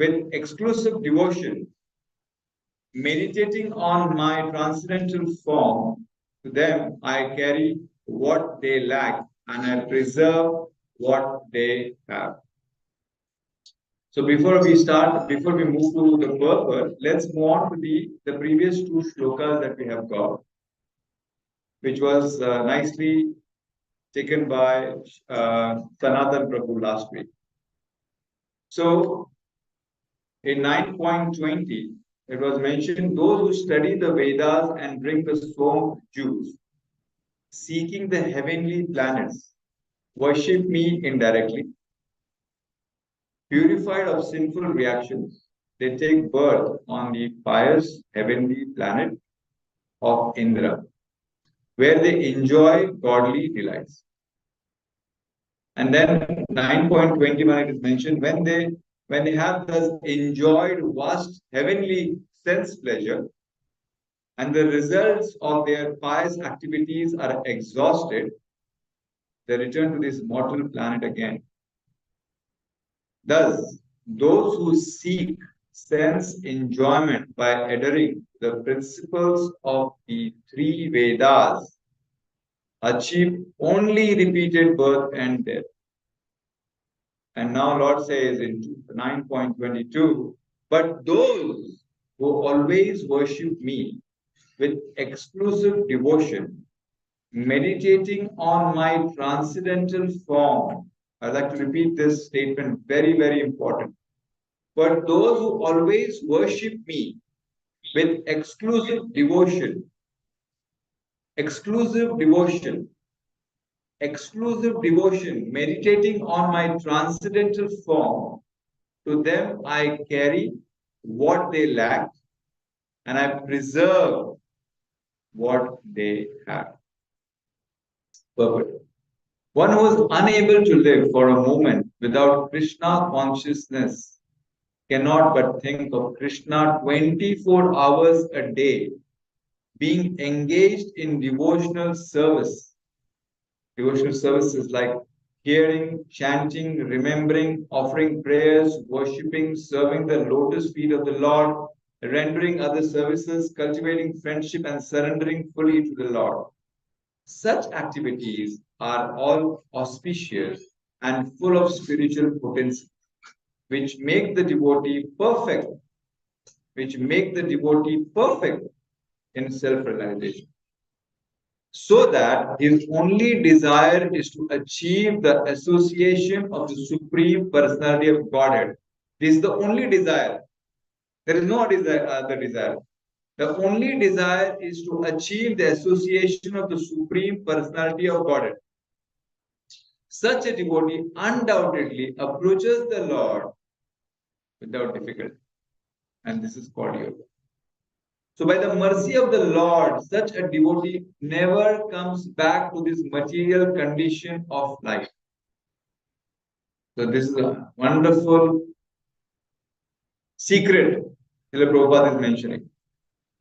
with exclusive devotion, meditating on my transcendental form. To them I carry what they lack, and I preserve what they have. So before we move to the purpose, let's move on to the previous two shlokas that we have got, which was nicely taken by Sanatan Prabhu last week. So in 9.20, it was mentioned, those who study the Vedas and drink the sown juice, seeking the heavenly planets, worship me indirectly. Purified of sinful reactions, they take birth on the pious heavenly planet of Indra, where they enjoy godly delights. And then 9.21 it is mentioned, when they have thus enjoyed vast heavenly sense pleasure, and the results of their pious activities are exhausted, they return to this mortal planet again. Thus, those who seek sense enjoyment by adhering the principles of the three Vedas achieve only repeated birth and death. And now Lord says in 9.22, but those who always worship me with exclusive devotion, meditating on my transcendental form. I'd like to repeat this statement, very, very important. But those who always worship me with exclusive devotion, meditating on my transcendental form, to them I carry what they lack, and I preserve what they have. Perfect. One who is unable to live for a moment without Krishna consciousness cannot but think of Krishna 24 hours a day, being engaged in devotional service. Devotional service is like hearing, chanting, remembering, offering prayers, worshipping, serving the lotus feet of the Lord, rendering other services, cultivating friendship, and surrendering fully to the Lord. Such activities are all auspicious and full of spiritual potency, which make the devotee perfect, in self-realization, so that his only desire is to achieve the association of the Supreme Personality of Godhead. This is the only desire. There is no other desire. The only desire is to achieve the association of the Supreme Personality of Godhead. Such a devotee undoubtedly approaches the Lord without difficulty. And this is called yoga. So by the mercy of the Lord, such a devotee never comes back to this material condition of life. So this is a wonderful secret Srila Prabhupada is mentioning.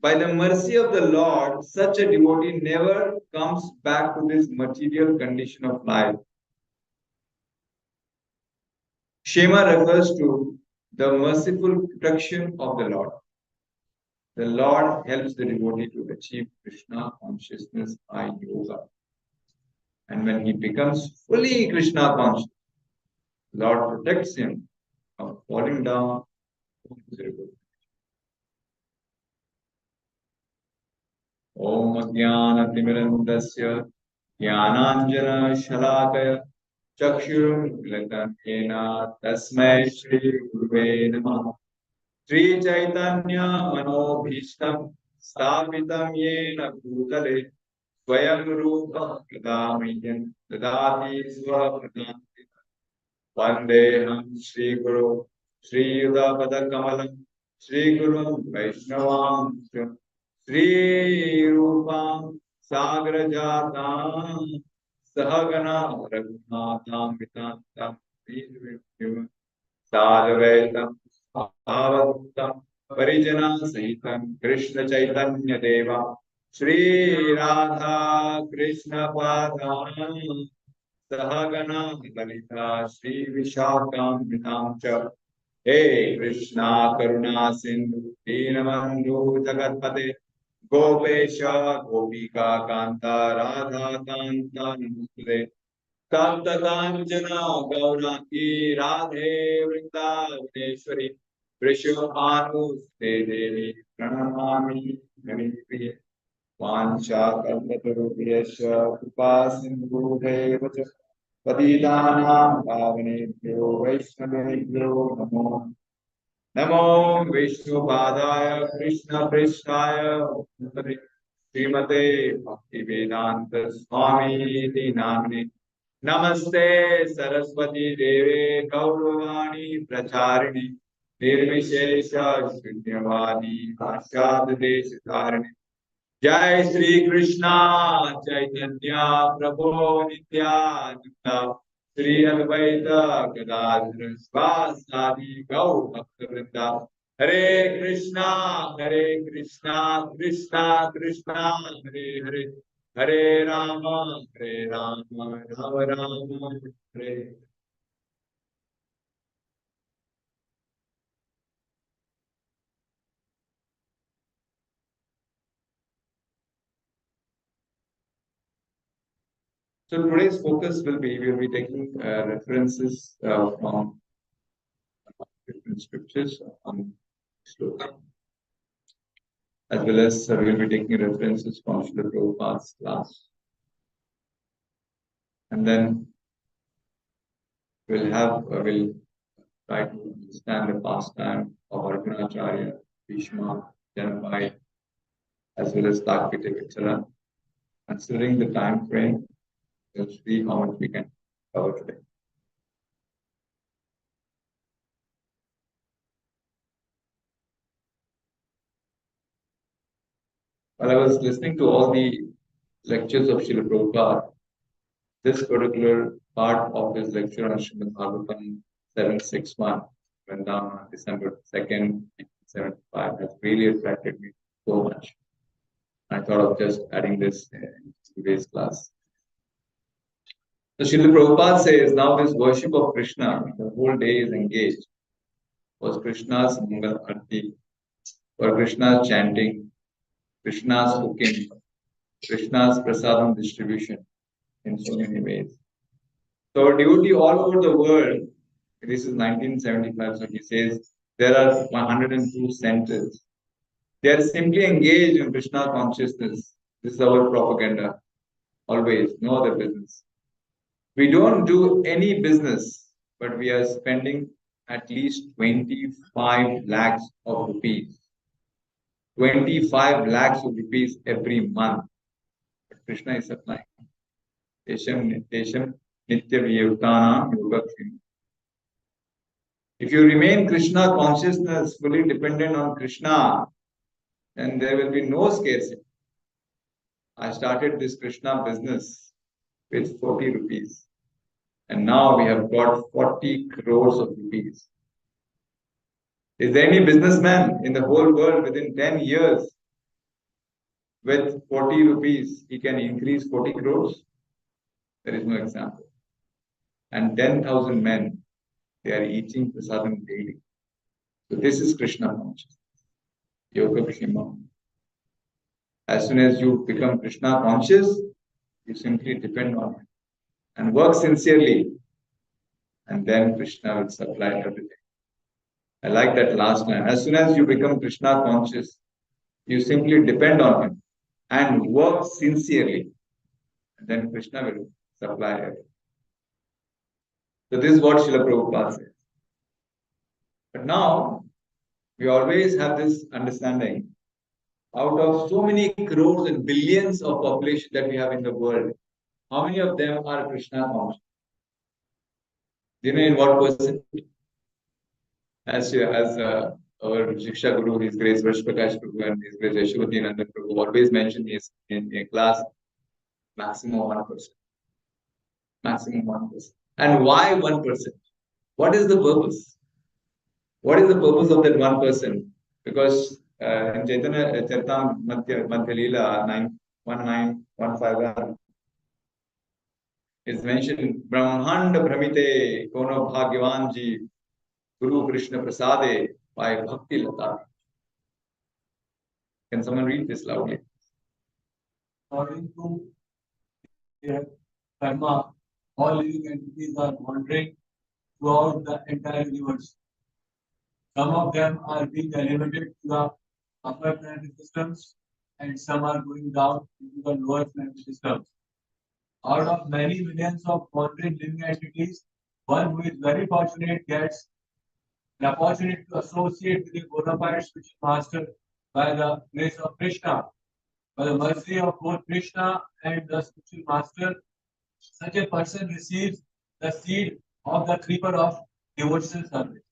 By the mercy of the Lord, such a devotee never comes back to this material condition of life. Shema refers to the merciful protection of the Lord. The Lord helps the devotee to achieve Krishna consciousness by yoga. And when he becomes fully Krishna conscious, the Lord protects him from falling down to miserable. Om Jnana-timirandasya Jnananjana Shalakaya Chakshurum Milatam Tasmai Shri Guruve Namah. Sri Chaitanya Manobhishtam Sthapitam Yena Bhutale Swayam Rupa Pradamayan Dadati Swapradanti Vandeham Shri Guru Sri Yudapada Kamalam Shri Guru Vaishnavam Sri Rupam Sagrajatam Sahagana Raghunatham Vitantam Sadhavaitam Bhavatam Parijana Sahitam Krishna Chaitanya Deva Sri Radha Krishna Padam Sahagana Lalita Sri Vishakam Vinamcha Hey Krishna Karuna Sindhu Deenabandhu Jagatpate Gopesha Gopika Kanta Radha Kanta Namaste Tanta Kanjana Gauraki Radhe Vrindavaneshwari Vrishabhanu Te Devi Pranamami Haripriye Vancha Kalpatarubhyasya Kripa Sindhu Devacha Patitanam Pavanebhyo Vaishnavebhyo Namo Namo Vishnupadaya Krishna Krishnaya Bhutale Srimate Bhaktivedanta Swami Iti Namne Namaste Saraswati Deve Gauravani Pracharini Nirvishesha Shunyavadi Paschad Deshitarani Jai Sri Krishna Chaitanya Prabhu Nityananda Sri Advaita Gadadhara Svasadi Gaur Bhaktivinoda Hare Krishna Krishna Krishna Hare Hare Hare Rama Rama Rama Hare. So today's focus will be we will be taking references from different scriptures on sloka, as well as we will be taking references from Srila Prabhupada's class. And then we'll try to understand the pastime of Arjunacharya, Bhishma, Janabai, as well as Takpita, etc. Considering the time frame, we'll see how much we can cover today. While I was listening to all the lectures of Srila Prabhupada, this particular part of his lecture on Srimad Bhagavatam 761 went down on December 2nd, 1975 has really attracted me so much. I thought of just adding this in today's class. So Srila Prabhupada says now this worship of Krishna, the whole day is engaged, was Krishna's Mangal Arti, or Krishna's chanting, Krishna's cooking, Krishna's prasadam distribution in so many ways. So our devotee all over the world, this is 1975, so he says there are 102 centers. They are simply engaged in Krishna consciousness. This is our propaganda, always, no other business. We don't do any business, but we are spending at least 25 lakhs of rupees. 25 lakhs of rupees every month. But Krishna is supplying. Tesham Nitya Viyutanam Yogakshin. If you remain Krishna consciousness, fully dependent on Krishna, then there will be no scarcity. I started this Krishna business with 40 rupees. And now we have got 40 crores of rupees. Is there any businessman in the whole world within 10 years with 40 rupees, he can increase 40 crores? There is no example. And 10,000 men, they are eating prasadam daily. So this is Krishna consciousness. Yoga Krishna. As soon as you become Krishna conscious, you simply depend on him and work sincerely. And then Krishna will supply everything. I like that last line. As soon as you become Krishna conscious, you simply depend on him and work sincerely. And then Krishna will supply everything. So this is what Srila Prabhupada says. But now, we always have this understanding. Out of so many crores and billions of population that we have in the world, how many of them are Krishna conscious? Do you know in what percent? As our Shiksha Guru, His Grace Varsh Prakash Prabhu and His Grace Yashwati Nandan Prabhu always mention is in a class, maximum 1%. Maximum 1%. And why 1%? What is the purpose? What is the purpose of that 1%? Because in Chaitanya Charitamrita Madhya Leela 91951 is mentioned Brahmanda Brahmite Kono Bhagyavan Jeev Guru Krishna Prasade by Bhakti Lata. Can someone read this loudly? According to their karma, all living entities are wandering throughout the entire universe. Some of them are being elevated to the upper planetary systems, and some are going down into the lower planetary systems. Out of many millions of wandering living entities, one who is very fortunate gets an opportunity to associate with a bona fide spiritual master by the grace of Krishna. By the mercy of both Krishna and the spiritual master, such a person receives the seed of the creeper of devotional service.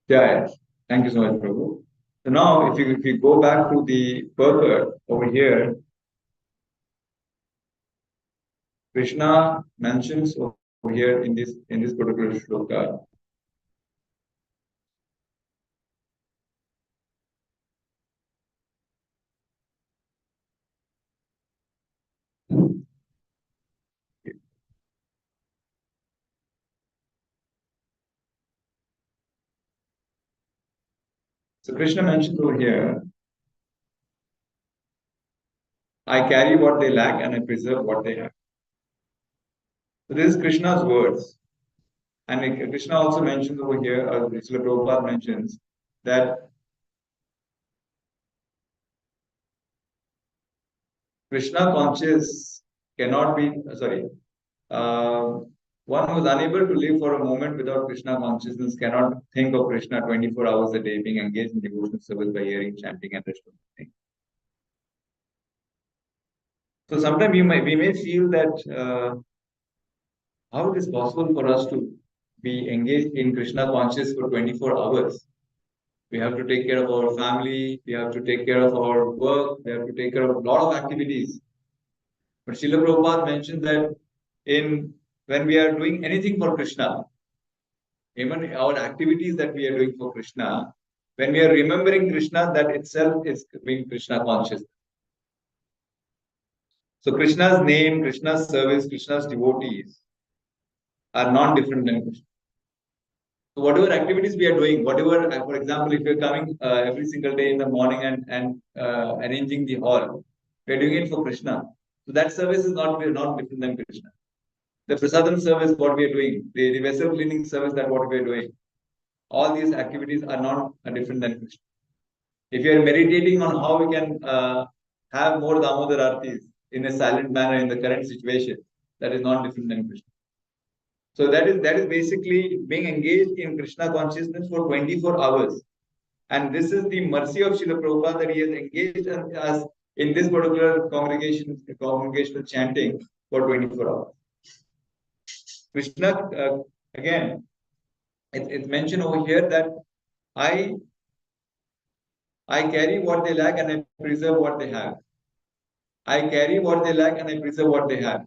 Yeah, thank you so much, Prabhu. So now, if you go back to the purport over here, Krishna mentions over here in this particular shloka. So Krishna mentions over here, I carry what they lack and I preserve what they have. So this is Krishna's words. And Krishna also mentions over here, Srila Prabhupada mentions, that Krishna conscious cannot be, one who is unable to live for a moment without Krishna consciousness cannot think of Krishna 24 hours a day, being engaged in devotional service by hearing, chanting, and rest of the things. So sometimes we may feel that how it is possible for us to be engaged in Krishna conscious for 24 hours. We have to take care of our family, we have to take care of our work, we have to take care of a lot of activities. But Srila Prabhupada mentioned that when we are doing anything for Krishna, even our activities that we are doing for Krishna, when we are remembering Krishna, that itself is being Krishna conscious. So Krishna's name, Krishna's service, Krishna's devotees are not different than Krishna. So whatever activities we are doing, whatever, for example, if you're coming every single day in the morning and arranging the hall, we're doing it for Krishna. So that service is not different than Krishna. The prasadam service, what we are doing, the vessel cleaning service, that what we are doing, all these activities are not different than Krishna. If you are meditating on how we can have more Damodar Artis in a silent manner in the current situation, that is not different than Krishna. So that is basically being engaged in Krishna consciousness for 24 hours. And this is the mercy of Srila Prabhupada that he has engaged us in this particular congregational chanting for 24 hours. Krishna, again, it's mentioned over here that I carry what they lack and I preserve what they have. I carry what they lack and I preserve what they have.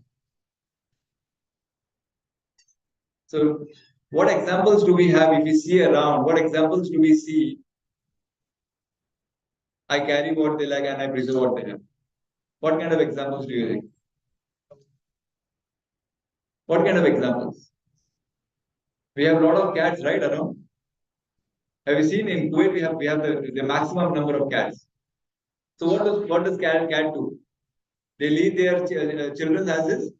So, what examples do we have if we see around? What examples do we see? I carry what they lack and I preserve what they have. What kind of examples do you think? What kind of examples? We have a lot of cats, right, around? Have you seen in Kuwait we have the maximum number of cats? So what does cat do? They leave their children as is?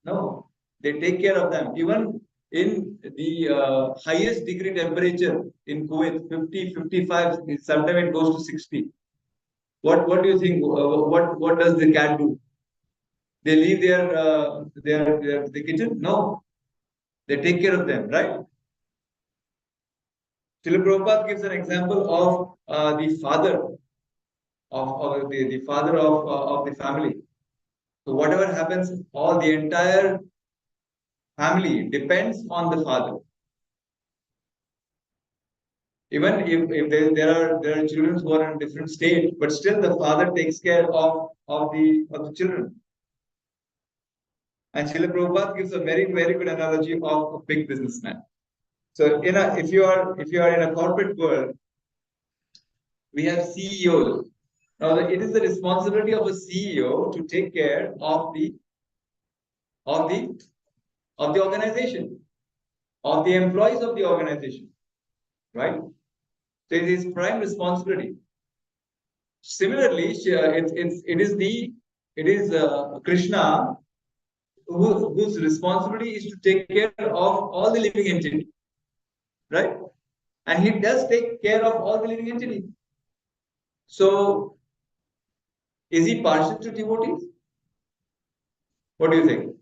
No, they take care of them. Even in the highest degree temperature in Kuwait, 50, 55, sometimes it goes to 60. What do you think? What does the cat do? They leave the kitchen? No, they take care of them, right? Srila Prabhupada gives an example of the father of the father of the family. So whatever happens, all the entire family depends on the father. Even if there are children who are in a different state, but still the father takes care of the children. And Srila Prabhupada gives a very, very good analogy of a big businessman. So if you are in a corporate world, we have CEOs. Now it is the responsibility of a CEO to take care of the organization, of the employees of the organization. right? So it is prime responsibility. Similarly, it is Krishna whose responsibility is to take care of all the living entities, right? And he does take care of all the living entities. So is he partial to devotees? What do you think?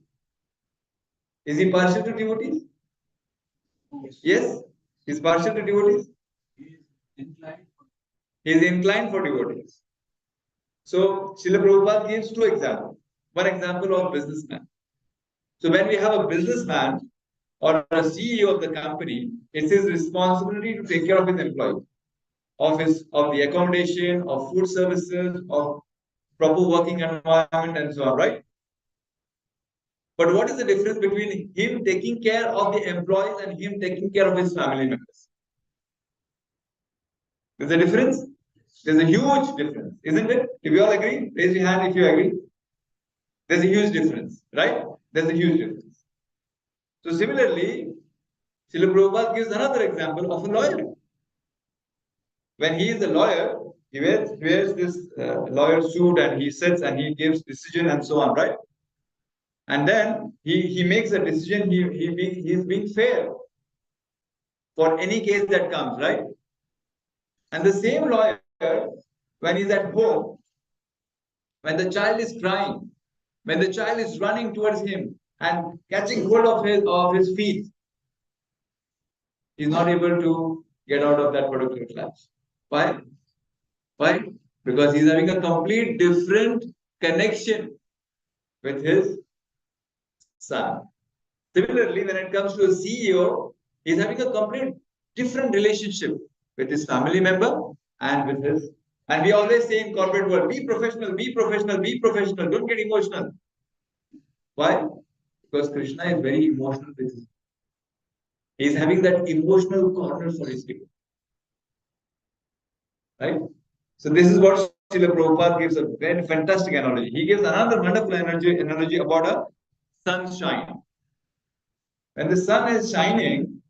Is he partial to devotees? Yes, he's partial to devotees. He is inclined for devotees. So Srila Prabhupada gives two examples. One example of businessman. So when we have a businessman or a CEO of the company, it's his responsibility to take care of his employees, of the accommodation, of food services, of proper working environment, and so on, right? But what is the difference between him taking care of the employees and him taking care of his family members? There's a difference. There's a huge difference, isn't it? If you all agree, raise your hand if you agree. There's a huge difference, right? There's a huge difference. So similarly, Srila Prabhupada gives another example of a lawyer. When he is a lawyer, he wears this lawyer suit and he sits and he gives decision and so on, right? And then he makes a decision. He's being fair for any case that comes, right? And the same lawyer, when he's at home, when the child is crying, when the child is running towards him and catching hold of his feet, he's not able to get out of that particular class. Why? Why? Because he's having a complete different connection with his son. Similarly, when it comes to a CEO, he's having a complete different relationship with his family member and with his. And we always say in corporate world, be professional, be professional, be professional. Don't get emotional. Why? Because Krishna is very emotional with his. He's having that emotional corner for his people. Right? So this is what Srila Prabhupada gives a very fantastic analogy. He gives another wonderful analogy about a sunshine. When the sun is shining,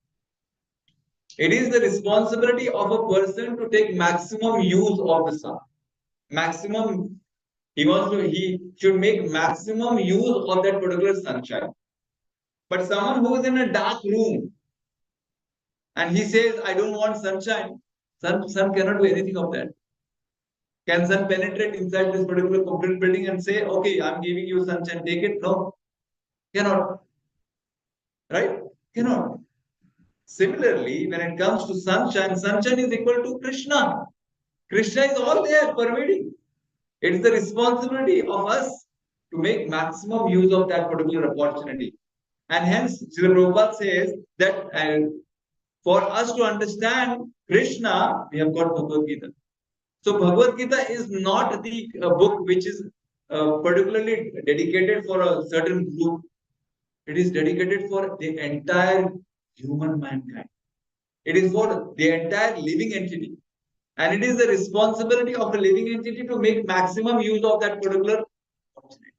it is the responsibility of a person to take maximum use of the sun. Maximum, he should make maximum use of that particular sunshine. But someone who is in a dark room and he says, I don't want sunshine, sun cannot do anything of that. Can sun penetrate inside this particular concrete building and say, okay, I'm giving you sunshine, take it? No, cannot. Right? Cannot. Similarly, when it comes to sunshine, sunshine is equal to Krishna. Krishna is all there, pervading. It's the responsibility of us to make maximum use of that particular opportunity. And hence, Srila Prabhupada says that for us to understand Krishna, we have got Bhagavad Gita. So Bhagavad Gita is not the book which is particularly dedicated for a certain group. It is dedicated for the entire human mankind. It is for the entire living entity. And it is the responsibility of a living entity to make maximum use of that particular opportunity.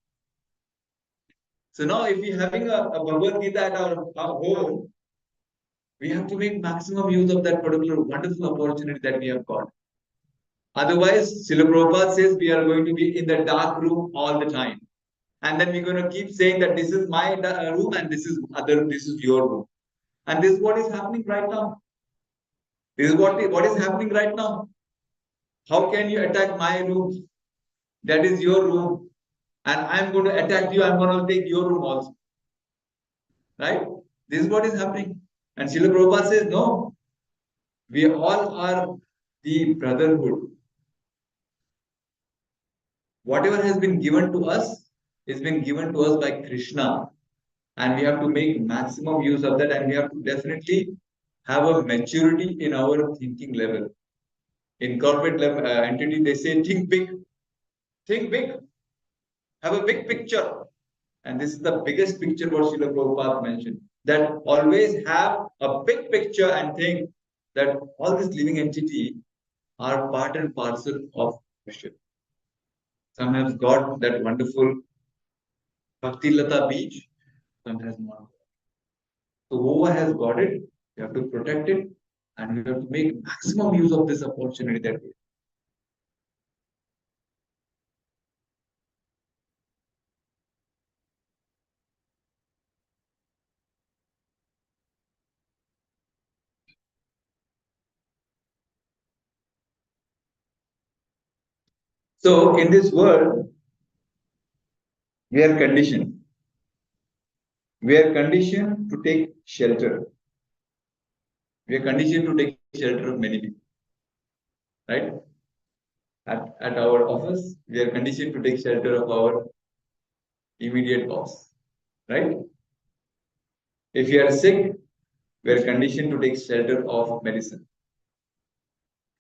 So now if we are having a Bhagavad Gita at our home, we have to make maximum use of that particular wonderful opportunity that we have got. Otherwise, Srila Prabhupada says we are going to be in the dark room all the time. And then we're going to keep saying that this is my room and this is your room. And this is what is happening right now. This is what is happening right now. How can you attack my room? That is your room. And I'm going to attack you. I'm going to take your room also. Right? This is what is happening. And Srila Prabhupada says, no. We all are the brotherhood. Whatever has been given to us is been given to us by Krishna. And we have to make maximum use of that. And we have to definitely have a maturity in our thinking level. In corporate level, entity, they say, think big. Think big. Have a big picture. And this is the biggest picture what Srila Prabhupada mentioned. That always have a big picture and think that all this living entity are part and parcel of Krishna. Some have got that wonderful Bhakti Lata beach, some has not. So whoever has got it, you have to protect it And we have to make maximum use of this opportunity that we have. So in this world, we are conditioned. We are conditioned to take shelter. We are conditioned to take shelter of many people. Right? At our office, we are conditioned to take shelter of our immediate boss. Right? If you are sick, we are conditioned to take shelter of medicine.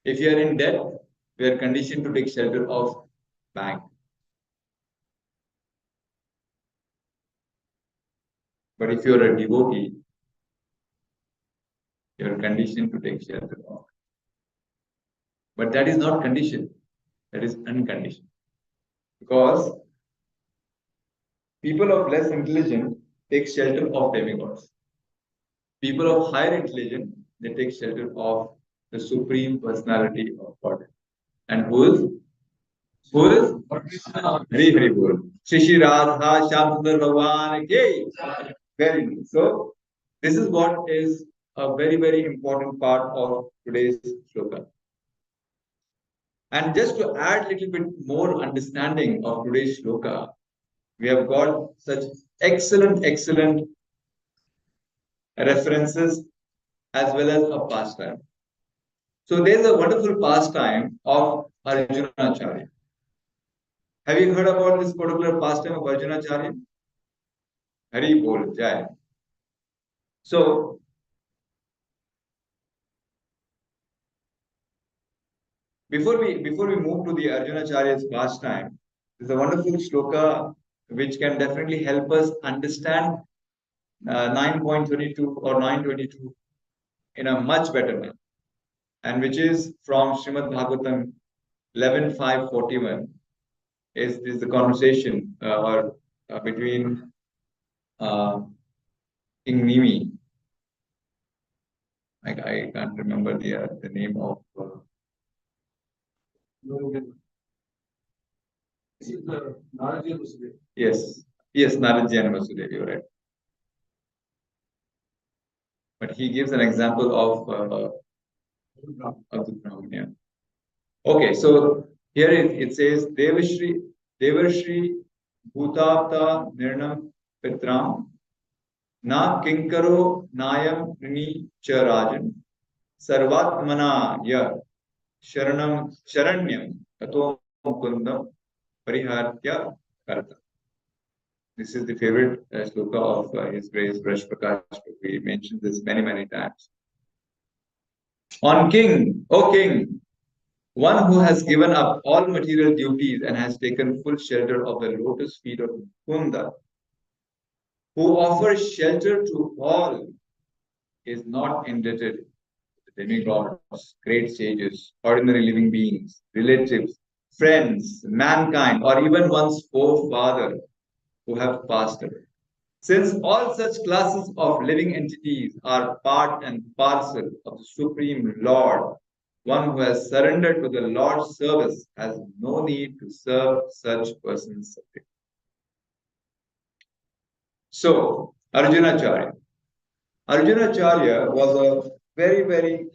If you are in debt, we are conditioned to take shelter of bank. But if you are a devotee, you are conditioned to take shelter of. But that is not conditioned, that is unconditioned. Because people of less intelligence take shelter of demigods. People of higher intelligence, they take shelter of the Supreme Personality of God. And who is? Who is? Hari Hari Bol. Shri Shri Radha Shyam Sundar Bhagwan Ki. Very good. So, this is what is a very, very important part of today's shloka. And just to add a little bit more understanding of today's shloka, we have got such excellent, excellent references as well as a pastime. So there's a wonderful pastime of Arjunacharya. Have you heard about this particular pastime of Arjunacharya? Hari Bol Jai. So before we move to the Arjunacharya's pastime, there's a wonderful shloka which can definitely help us understand 9.22 or 922 in a much better manner, and which is from Srimad Bhagavatam 11.5.41. Is the conversation between King Nimi. I can't remember the name of. This is Naraji Vasudev. Yes, Naraji and Vasudev, you're right. But he gives an example of the Brahmanya. Okay, so here it says Devashri Bhutapta Nirnam Pitram Na Kinkaro Nayam Rini Charajan Sarvatmana Ya Sharanyam Tato Mukundam Parihartya Karta. This is the favorite sloka of His Grace Rash Prakash. We mentioned this many, many times. On King, O King, one who has given up all material duties and has taken full shelter of the lotus feet of Kunda, who offers shelter to all, is not indebted to demigods, great sages, ordinary living beings, relatives, friends, mankind, or even one's forefather who have passed away. Since all such classes of living entities are part and parcel of the Supreme Lord, one who has surrendered to the Lord's service has no need to serve such persons separately. So, Arjunacharya. Arjunacharya was a very, very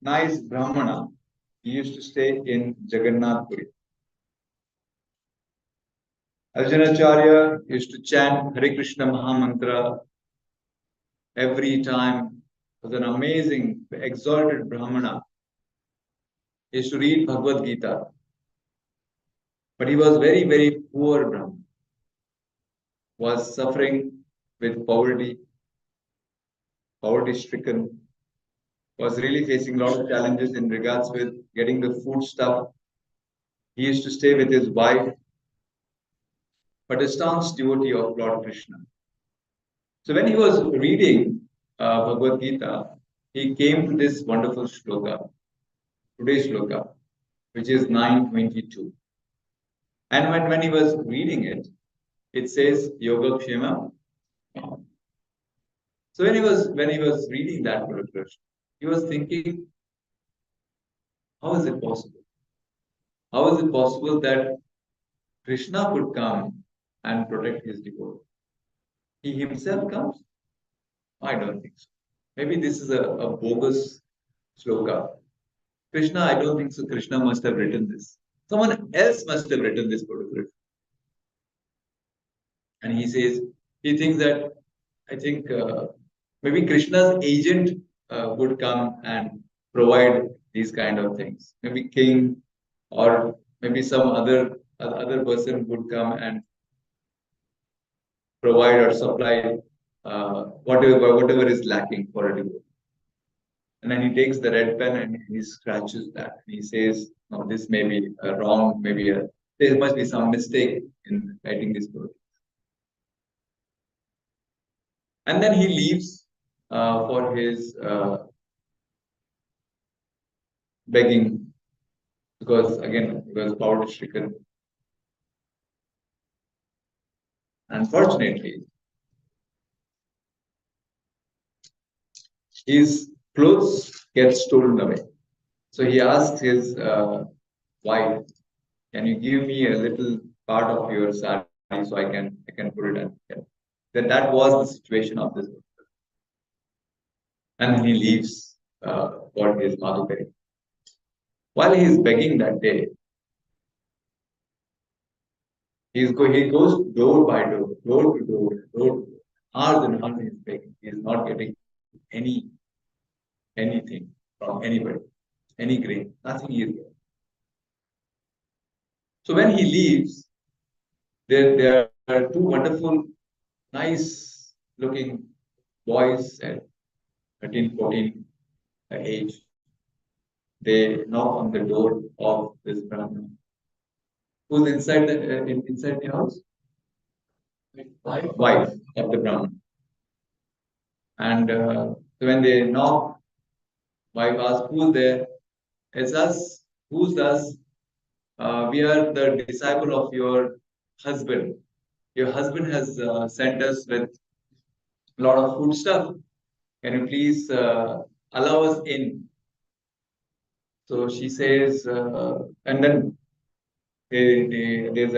nice Brahmana. He used to stay in Jagannath Puri. Arjunacharya used to chant Hare Krishna Mahamantra every time. Was an amazing, exalted Brahmana. He used to read Bhagavad Gita. But he was very, very poor Brahman. Was suffering with poverty, stricken, was really facing a lot of challenges in regards with getting the food stuff. He used to stay with his wife, but a staunch devotee of Lord Krishna. So when he was reading Bhagavad Gita, he came to this wonderful shloka, today's shloka, which is 922. And when he was reading it, it says Yoga Kshema. So when he was reading that particular he was thinking, how is it possible? How is it possible that Krishna could come and protect his devotee? He himself comes? I don't think so. Maybe this is a bogus sloka. Krishna, I don't think so. Krishna must have written this. Someone else must have written this particular. And he says, he thinks that, I think maybe Krishna's agent would come and provide these kind of things. Maybe king or maybe some other person would come and provide or supply whatever is lacking for a devotee. And then he takes the red pen and he scratches that. And he says, no, this may be wrong, there must be some mistake in writing this book. And then he leaves for his begging, because poverty stricken. Unfortunately, his clothes get stolen away. So he asks his wife, "Can you give me a little part of your sari so I can put it on?" Then that was the situation of this. And he leaves for his Madhukari. While he is begging that day, he goes door by door, door to door, door to door. Hours and hours he is begging. He is not getting anything from anybody, any grain, nothing he is getting. So when he leaves, there are two wonderful, nice looking boys at 13, 14 age. They knock on the door of this Brahmana. Who's inside the house? Wife of the Brahman. And when they knock, wife asks, "Who's there?" It's us. Who's us? We are the disciple of your husband. Your husband has sent us with a lot of food stuff. Can you please allow us in? So she says, and then there's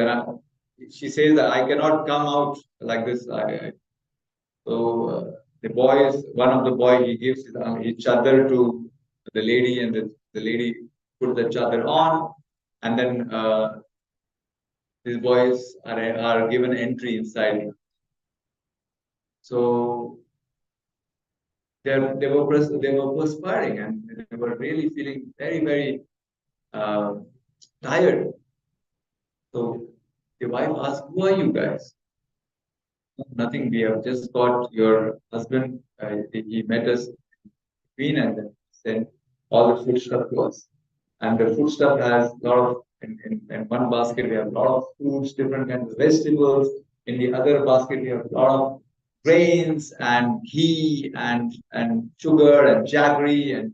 she says that I cannot come out like this. So one of the boy, he gives his chadar to the lady, and the lady put the chadar on, and then these boys are given entry inside. So they were perspiring, and they were really feeling very, very uh, tired. So the wife asked, "Who are you guys?" "Nothing. We have just got your husband. He met us between and then sent all the food stuff to us. And the food stuff has a lot of in one basket we have a lot of fruits, different kinds of vegetables. In the other basket we have a lot of grains and ghee and sugar and jaggery and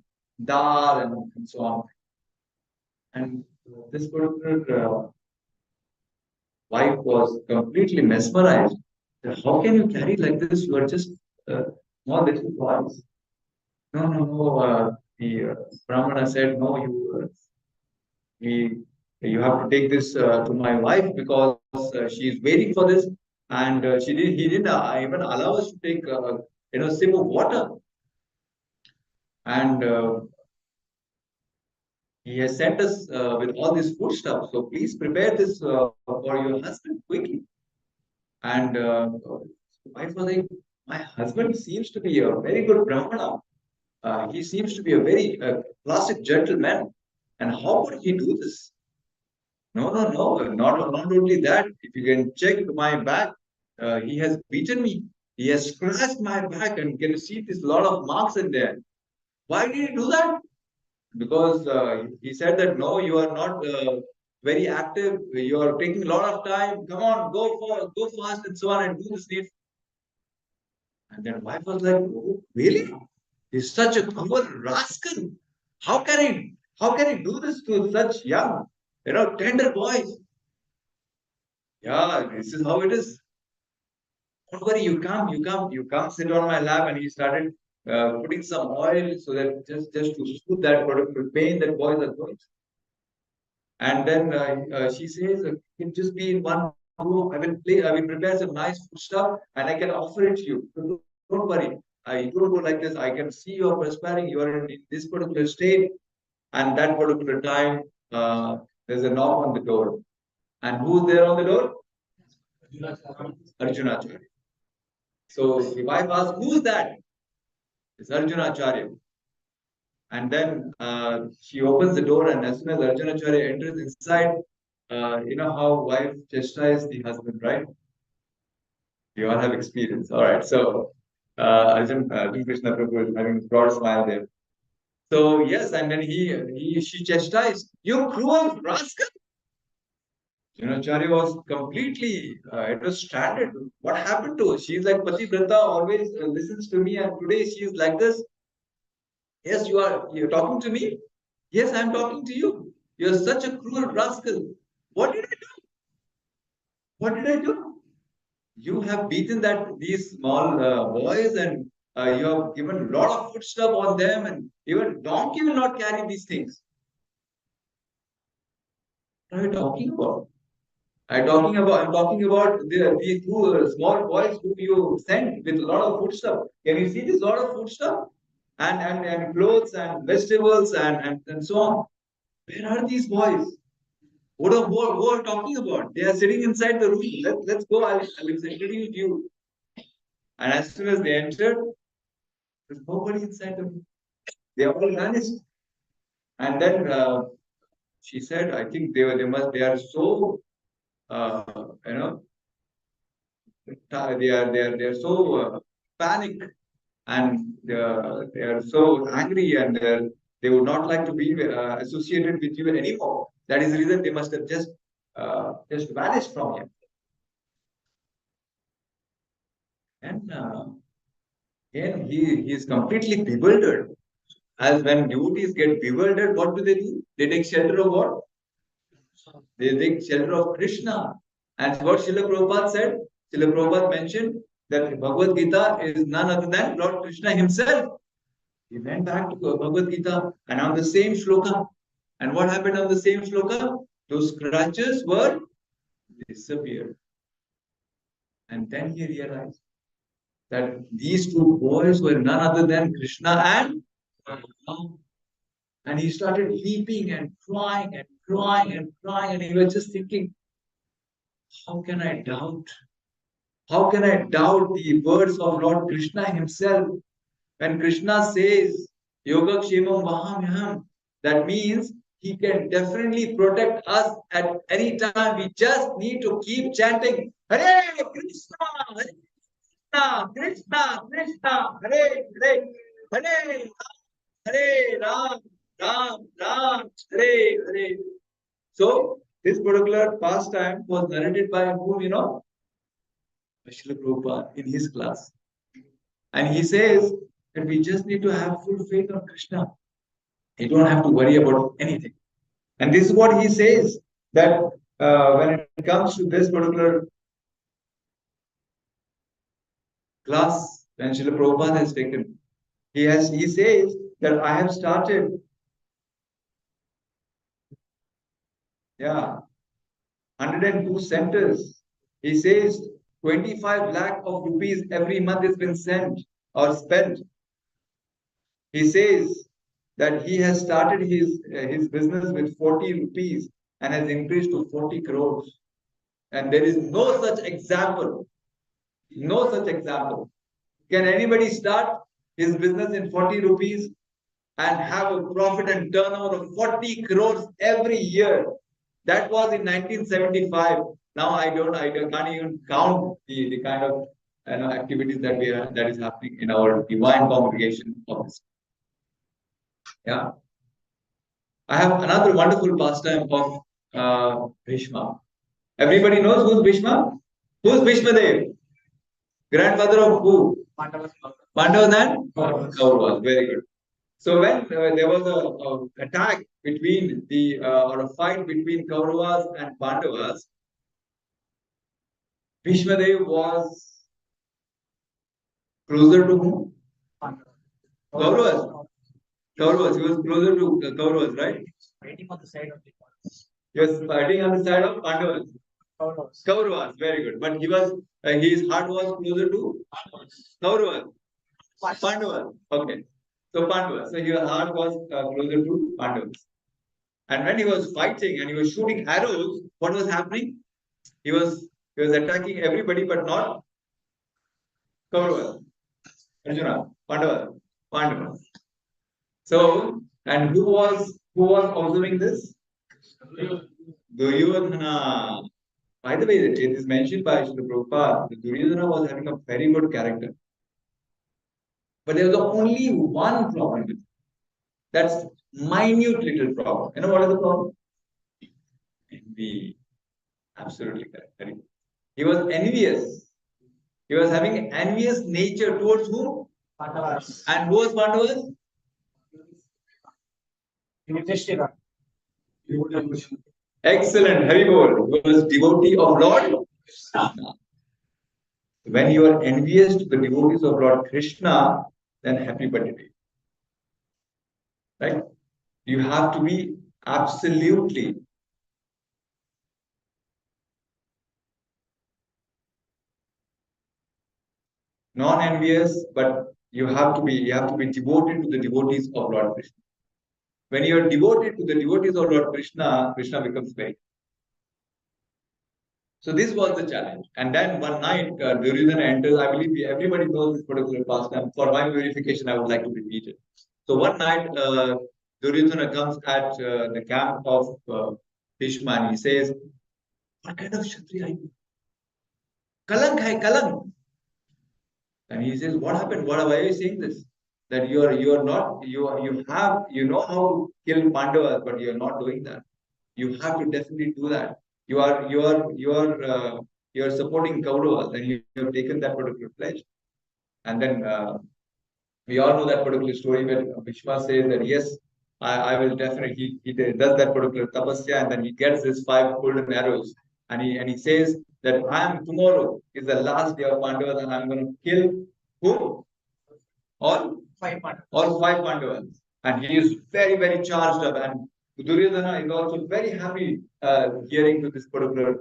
dal and so on." And this particular wife was completely mesmerized. How can you carry like this? You are just small little boys. No, no, no. The Brahmana said, "No, you have to take this to my wife because she is waiting for this." And he didn't even allow us to take sip of water. And he has sent us with all this food stuff. So please prepare this for your husband quickly. And wife was like, "My husband seems to be a very good Brahmana. He seems to be a very classic gentleman. And how would he do this?" "No, no, no. Not only that. If you can check my back, he has beaten me. He has scratched my back, and can you see there's a lot of marks in there. Why did he do that?" "Because he said that no, you are not very active. You are taking a lot of time. Come on, go fast and so on and do this need." And then wife was like, "Oh, really? He's such a cruel rascal. How can he do this to such young, tender boys?" "Yeah, this is how it is. Don't worry, you come, sit on my lap." And he started putting some oil so that just to soothe that particular pain that boys are going through. And then she says, "It can just be in one room. I will prepare some nice food stuff, and I can offer it to you. So don't worry. I don't go like this. I can see you are prospering. You are in this particular state, and that particular time, there's a knock on the door, and who's there on the door? Arjunacharya. So the wife asks, "Who's that?" It's Arjunacharya. And then she opens the door, and as soon as Arjunacharya enters inside, you know how wife chastises the husband, right? You all have experience. All right. So Arjun Krishna Prabhu is having a broad smile there. So yes, and then she chastised, "You cruel rascal!" Arjunacharya was completely, it was stranded. What happened to her? She's like Pativrata, always listens to me, and today she is like this. Yes, you're talking to me. Yes, I'm talking to you. You're such a cruel rascal. What did I do? What did I do? You have beaten these small boys, and you have given a lot of food stuff on them, and even donkey will not carry these things. What are you talking about? I'm talking about these two small boys who you sent with a lot of food stuff. Can you see this lot of food stuff? And clothes and vegetables and so on. Where are these boys? What are talking about? They are sitting inside the room. Let's go. I'll introduce you. And as soon as they entered, there's nobody inside the room. They all vanished. And then she said, I think they are so uh, you know they are so panicked, and they are so angry, and they would not like to be associated with you anymore. That is the reason they must have just vanished from you. And again, he is completely bewildered. As when devotees get bewildered, what do? They take shelter of what? They take shelter of Krishna. And what Srila Prabhupada said, Srila Prabhupada mentioned that Bhagavad Gita is none other than Lord Krishna himself. He went back to Bhagavad Gita and on the same shloka. And what happened on the same shloka? Those scratches were disappeared. And then he realized that these two boys were none other than Krishna and Ram. And he started weeping and crying and crying and crying. And he was just thinking, how can I doubt? How can I doubt the words of Lord Krishna himself? When Krishna says, Yoga Kshemam Vahamyam, that means he can definitely protect us at any time. We just need to keep chanting, Hare Krishna, Hare Krishna, Krishna, Krishna, Hare Hare, Hare Hare Ram, Ram, Ram, Hare Hare. So, this particular pastime was narrated by whom, Srila Prabhupada in his class. And he says that we just need to have full faith on Krishna. You don't have to worry about anything. And this is what he says, that when it comes to this particular class, when Srila Prabhupada has taken, he says that I have started, 102 centers. He says 25 lakh of rupees every month has been sent or spent. He says that he has started his business with 40 rupees and has increased to 40 crores. And there is no such example. No such example. Can anybody start his business in 40 rupees and have a profit and turnover of 40 crores every year? That was in 1975. Now I can't even count the kind of activities that is happening in our divine congregation office. Yeah. I have another wonderful pastime of Bhishma. Everybody knows who's Bhishma? Who's Bhishma Dev? Grandfather of who? Pandavas and Kauravas. Very good. So when there was a attack between or a fight between Kauravas and Pandavas, Bhishma Dev was closer to whom? Kauravas. Kauravas. He was closer to Kauravas, right? Fighting on the side of the Pandavas. He was fighting on the side of Pandavas. Kauravas. Very good. But he was his heart was closer to Kauravas. Pandavas. Okay. So Pandavas. So your heart was closer to Pandavas. And when he was fighting and he was shooting arrows, what was happening? He was attacking everybody, but not Kauravas. Arjuna, Pandavas. So, and who was observing this? Duryodhana. By the way, it is mentioned by Srila Prabhupada that Duryodhana was having a very good character. But there was only one problem with it. That's minute little problem. You know what is the problem? Envy. Absolutely correct. He was envious. He was having envious nature towards whom? Pandavas. And who was Pandavas? Yudhishthira. Excellent. Hari Bol. He was devotee of Lord Krishna. When you are envious to the devotees of Lord Krishna, then happy birthday. Right? You have to be absolutely non-envious, but you have to be devoted to the devotees of Lord Krishna. When you are devoted to the devotees of Lord Krishna, Krishna becomes very. So this was the challenge. And then one night, Duryodhana enters. I believe everybody knows this particular pastime. For my verification, I would like to repeat it. So one night, Duryodhana comes at the camp of Bhishma and he says, "What kind of Kshatriya are you? Kalank hai, kalank." And he says, "What happened? Why are you saying this? That you know how to kill Pandavas, but you are not doing that. You have to definitely do that. You are supporting Kauravas, and you have taken that particular pledge." And then we all know that particular story where Bhishma says that yes, I will definitely. He does that particular tapasya, and then he gets his 5 golden arrows, and he says that tomorrow is the last day of Pandavas, and I'm going to kill who? All 5 Pandavas. All 5 Pandavas, and he is very very charged up, and Duryodhana is also very happy hearing to this particular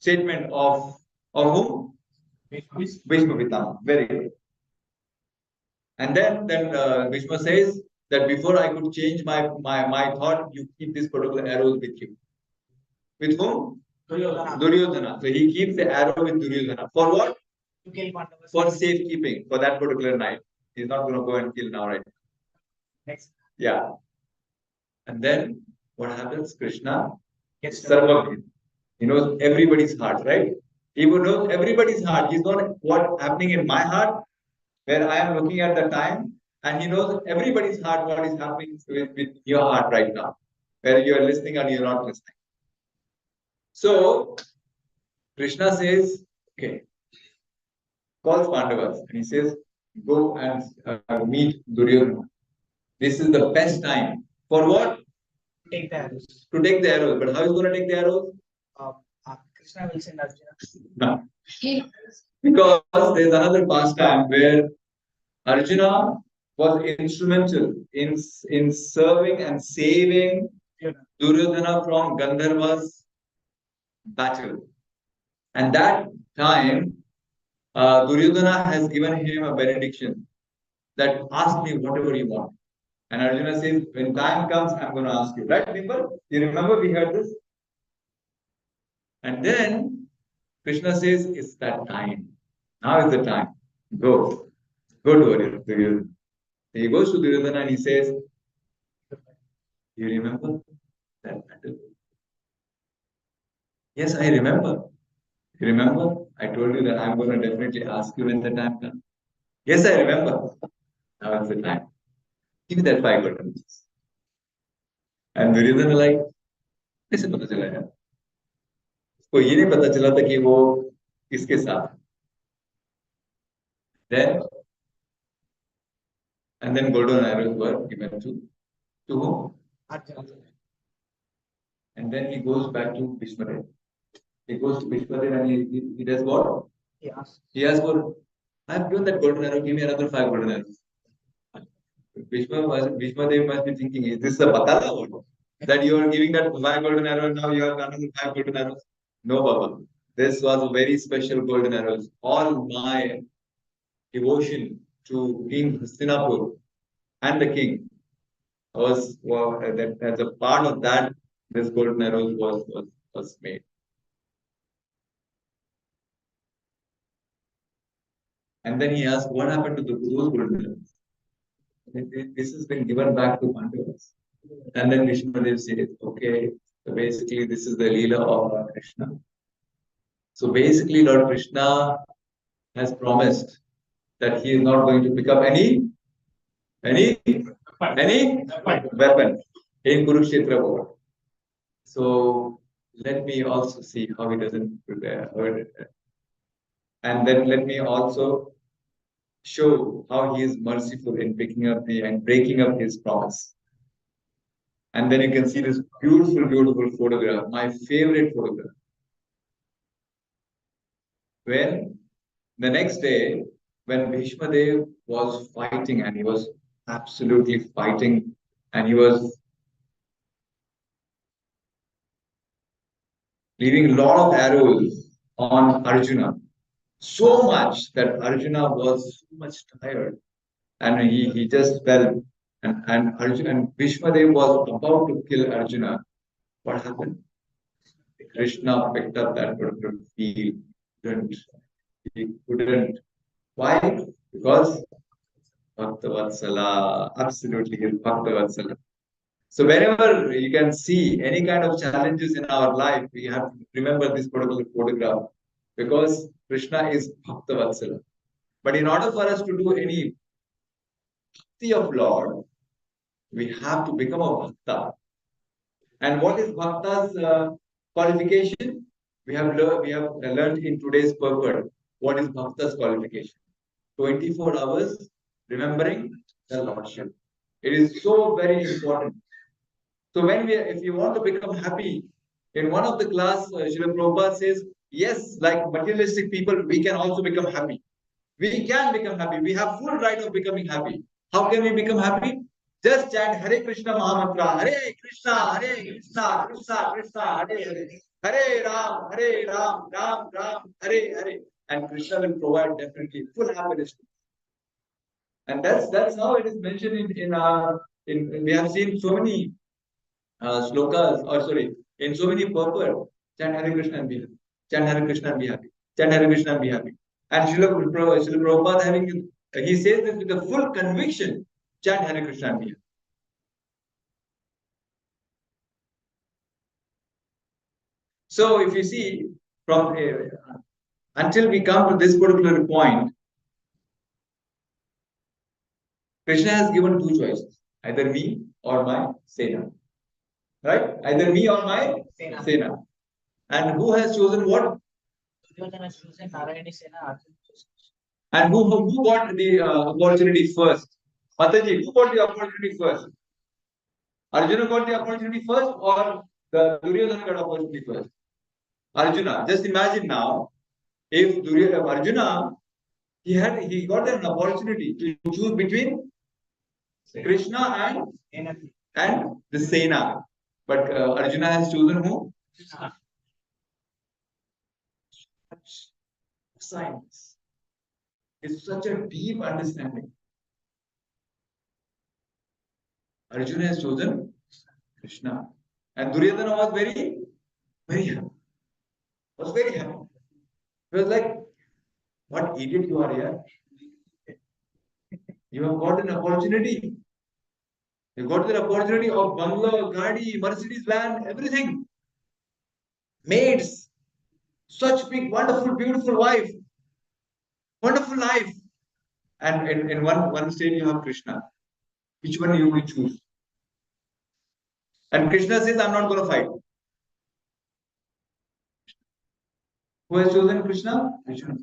statement of whom? Bhishma Pitama. Very good. And then Bhishma says that before I could change my thought, you keep this particular arrows with you. With whom? Duryodhana. So he keeps the arrow with Duryodhana. For what? To kill Pandavas. For safekeeping for that particular night. He's not going to go and kill now, right? Next. Yeah. And then what happens? Krishna Gets Sarvabhid. He knows everybody's heart, right? He would know everybody's heart. He's not what's happening in my heart, where I am looking at the time, and he knows everybody's heart, what is happening with your heart right now, whether you are listening or you're not listening. So Krishna says, okay, calls Pandavas, and he says, go and meet Duryodhana. This is the best time. For what? Take the arrows. To take the arrows. But how is he going to take the arrows? Krishna will send Arjuna. No. Because there's another pastime where Arjuna was instrumental in serving and saving Duryodhana from Gandharva's battle. And that time, Duryodhana has given him a benediction that ask me whatever you want. And Arjuna says, when time comes, I'm going to ask you. Right, people? You remember we heard this? And then Krishna says, it's that time. Now is the time. Go. Go to Duryodhana. He goes to Duryodhana and he says, you remember that battle? Yes, I remember. You remember? I told you that I'm going to definitely ask you when the time comes. Yes, I remember. Now is the time. Give me that 5 golden rupees. And Duryodhana like, कैसे पता चला यार? उसको ये नहीं पता चला था कि वो किसके साथ. Then, and then golden arrows were given to whom? And then he goes back to Bhishma. He goes to Bhishma and he does what? He asks for I've given that golden arrow, give me another 5 golden arrows. Bhishma Dev must be thinking, is this a batala or what? That you are giving that 5 golden arrows and now you have another 5 golden arrows? No, Baba. This was a very special golden arrows. All my devotion to King Hastinapur and the king that as a part of that, this golden arrows was made. And then he asked, what happened to those golden arrows? This has been given back to Pandavas. And then Vishnudev says, okay, so basically this is the Leela of Lord Krishna. So basically Lord Krishna has promised that he is not going to pick up any weapon in Kurukshetra war. So let me also see how he doesn't prepare. And then let me also show how he is merciful in picking up and breaking up his promise. And then you can see this beautiful, beautiful photograph, my favorite photograph. When the next day, when Bhishma Dev was fighting, and he was absolutely fighting, and he was leaving a lot of arrows on Arjuna, so much that Arjuna was so much tired, and he just fell. And Arjuna and Bhishma Dev was about to kill Arjuna. What happened? Krishna picked up that particular field. He couldn't. Why? Because Bhaktavatsala, absolutely, he is Bhaktavatsala. So whenever you can see any kind of challenges in our life, we have to remember this particular photograph because Krishna is Bhaktavatsala. But in order for us to do any bhakti of Lord, we have to become a Bhakta. And what is Bhakta's qualification? We have learned in today's purport what is Bhakta's qualification. 24 hours remembering the Lordship. It is so very important. So if you want to become happy, in one of the class, Srila Prabhupada says, yes, like materialistic people, we can also become happy. We can become happy. We have full right of becoming happy. How can we become happy? Just chant Hare Krishna Mahamantra. Hare Krishna, Krishna Krishna, Hare Hare. Hare Ram, Ram Ram, Hare Hare. And Krishna will provide definitely full happiness. And that's how it is mentioned in we have seen so many slokas, or sorry, in so many purport, chant Hare Krishna and be happy. Chant Hare Krishna and be happy. Chant Hare Krishna and be happy. And Srila Prabhupada he says this with a full conviction, chant Hare Krishna and be happy. So if you see, from until we come to this particular point, Krishna has given two choices, either me or my Sena. Right? Either me or my Sena. And who has chosen what? And who got the opportunity first? Mataji, who got the opportunity first? Arjuna got the opportunity first or the Duryodhana got opportunity first? Arjuna. Just imagine now, if Arjuna, he got an opportunity to choose between Krishna and the Sena. But Arjuna has chosen who? Science. It's such a deep understanding. Arjuna has chosen Krishna. And Duryodhana was very, very happy. Was very happy. He was like, what idiot you are here. You have got an opportunity. You got the opportunity of bungalow, Gadi, Mercedes van, everything. Maids. Such big, wonderful, beautiful wife. Wonderful life. And in one state you have Krishna. Which one you will choose? And Krishna says, I'm not going to fight. Who has chosen Krishna? Arjuna.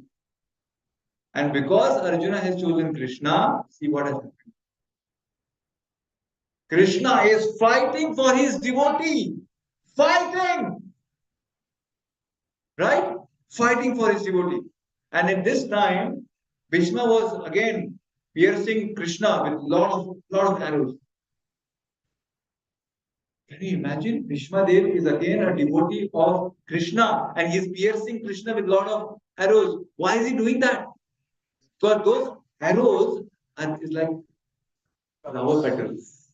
And because Arjuna has chosen Krishna, see what has happened. Krishna is fighting for his devotee. Fighting! Right? Fighting for his devotee. And at this time, Bhishma was again piercing Krishna with lot of arrows. Can you imagine? Bhishma Dev is again a devotee of Krishna and he is piercing Krishna with lot of arrows. Why is he doing that? Because those arrows is like flower petals.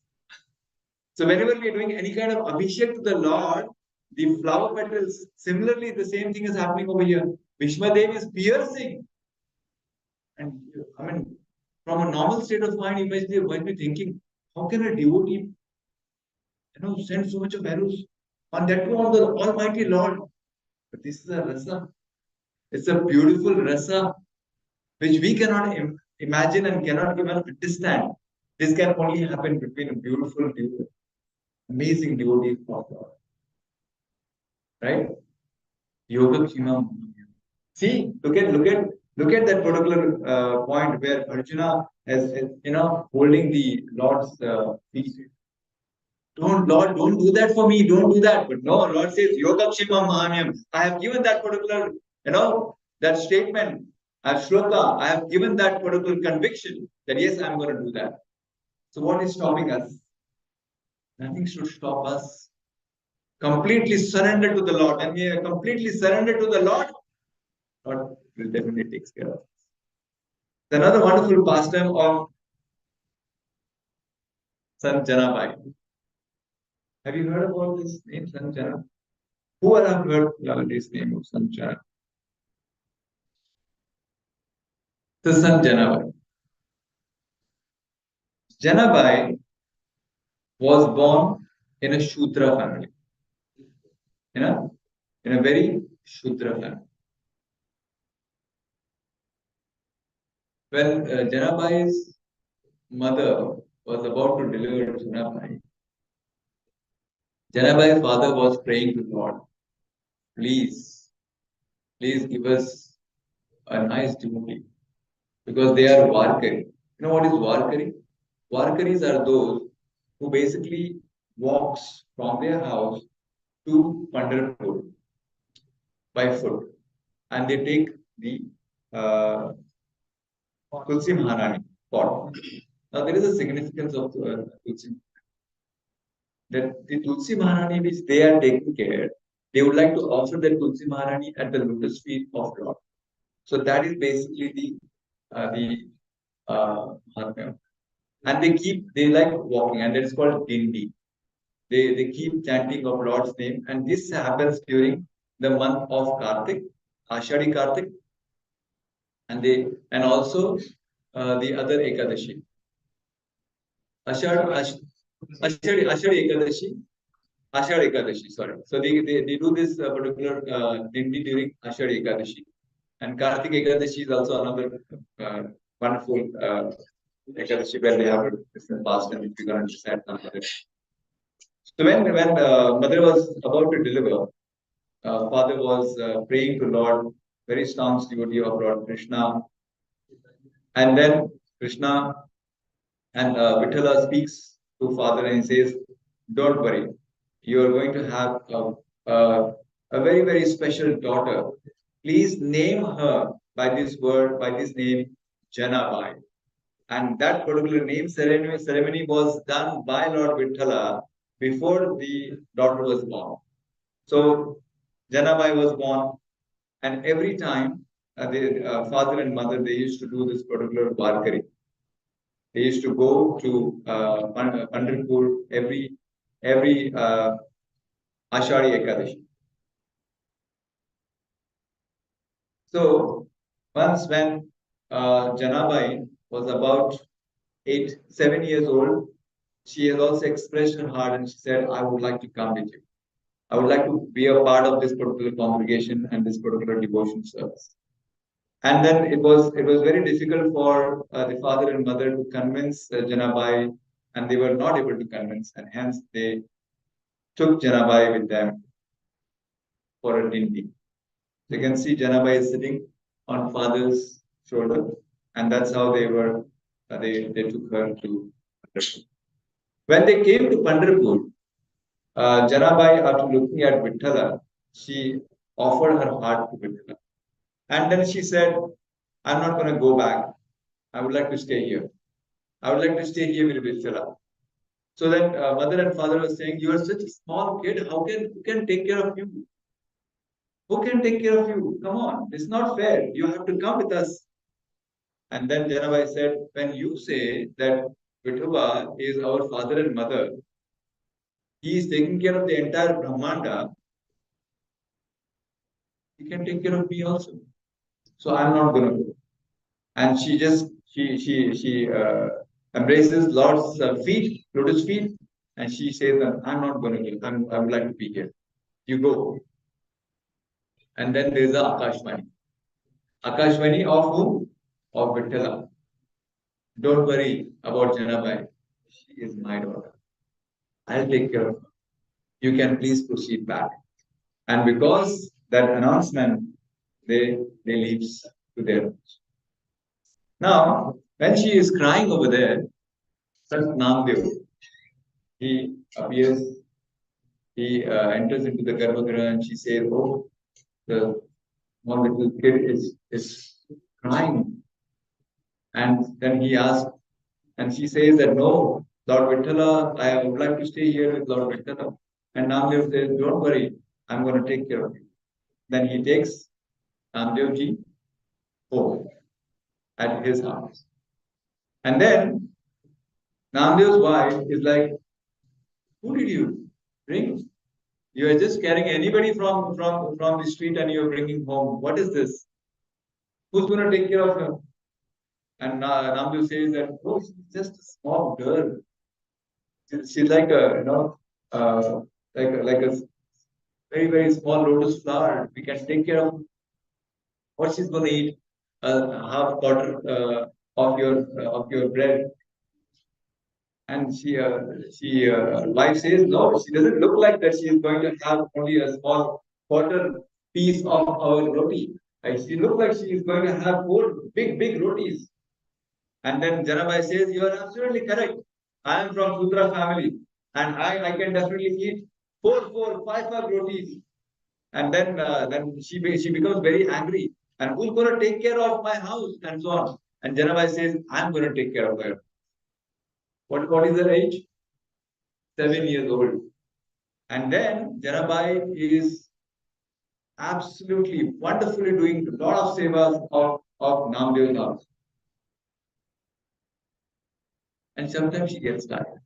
So whenever we are doing any kind of abhishek to the Lord, the flower petals, similarly the same thing is happening over here. Bhishma Dev is piercing. And I mean, from a normal state of mind, you might be thinking, how can a devotee send so much of arrows? On that too on the Almighty Lord. But this is a rasa. It's a beautiful rasa which we cannot imagine and cannot even understand. This can only happen between a beautiful, amazing devotee of God. Right? Yoga Kshima. See, look at that particular point where Arjuna is holding the Lord's feet. Don't do that for me, don't do that. But no, Lord says, Yogakshima Mahanyam. I have given that particular, that statement, I have shloka, I have given that particular conviction that yes, I'm going to do that. So what is stopping us? Nothing should stop us. Completely surrender to the Lord. And we are completely surrendered to the Lord, Lord will definitely take care of us. Another wonderful pastime of Sant Janabai. Have you heard about this name, Sant Jana? Who have heard this name of Sant Jana? The Sant Janabai. Janabai was born in a Shudra family. In a very Shudra family. When Janabai's mother was about to deliver Janabai, Janabai's father was praying to Lord, please give us a nice devotee, because they are Varkari. You know what is Varkari? Varkaris are those who basically walks from their house to Pandharpur by foot, and they take the Tulsi Maharani pot. Now there is a significance of Tulsi. That the Tulsi Maharani which they are taking care, they would like to offer the Tulsi Maharani at the lotus feet of Lord. So that is basically the Mahatmya. And they like walking, and that is called Dindi. They keep chanting of Lord's name, and this happens during the month of Kartik, Ashadi Kartik, and also the other Ekadashi. Ashad Ekadashi, sorry. So they do this particular Dindi during Ashad Ekadashi. And Kartik Ekadashi is also another wonderful Ekadashi where they have this past and which we can understand now. So when mother was about to deliver, father was praying to Lord, very strong devotee of Lord Krishna. And then Krishna and Vithala speaks to father and he says, don't worry, you are going to have a very, very special daughter. Please name her by this word, by this name, Janabai. And that particular name ceremony was done by Lord Vithala before the daughter was born. So Janabai was born, and every time the father and mother, they used to do this particular Varkari. They used to go to Pandharpur every Ashadi Ekadashi. So once when Janabai was about 7 years old, she has also expressed her heart and she said, I would like to come with you. I would like to be a part of this particular congregation and this particular devotion service. And then it was very difficult for the father and mother to convince Janabai, and they were not able to convince, and hence they took Janabai with them for a dindi. You can see Janabai is sitting on father's shoulder, and that's how they took her to Pandharpur. When they came to Pandharpur, Janabai, after looking at Vithala, she offered her heart to Vithala. And then she said, I'm not going to go back. I would like to stay here. I would like to stay here with Vithala. So then mother and father were saying, you are such a small kid. Who can take care of you? Who can take care of you? Come on, it's not fair. You have to come with us. And then Janabai said, when you say that Vithoba is our father and mother, he is taking care of the entire Brahmanda, he can take care of me also. So I'm not going to go. And she embraces Lord's feet, lotus feet, and she says that I'm not going to go. I would like to be here. You go. And then there's the Akashvani. Akashvani of whom? Of Vithala. Don't worry about Janabai. She is my daughter. I'll take care of her. You can please proceed back. And because that announcement, they leave to their homes. Now, when she is crying over there, Sant Namdev, he appears, he enters into the Garbhagriha and she says, oh, the small little kid is crying. And then he asks, and she says that no, Lord Vithala, I would like to stay here with Lord Vithala. And Namdev says, don't worry, I'm going to take care of you. Then he takes Namdevji home at his house. And then Namdev's wife is like, who did you bring? You are just carrying anybody from the street and you're bringing home. What is this? Who's going to take care of her? And Namdev says that, oh, she's just a small girl. She's like a, like a very, very small lotus flower. We can take care of what she's going to eat. Half quarter of your bread. And wife says, no, she doesn't look like that. She is going to have only a small quarter piece of our roti. And she looks like she is going to have four big rotis. And then Janabai says, you are absolutely correct. I am from Sudra family, and I can definitely eat five rotis. And then she becomes very angry. And who's going to take care of my house and so on? And Janabai says, I'm going to take care of her. What is her age? 7 years old. And then Janabai is absolutely wonderfully doing a lot of sevas of Namdev's house. And sometimes she gets tired.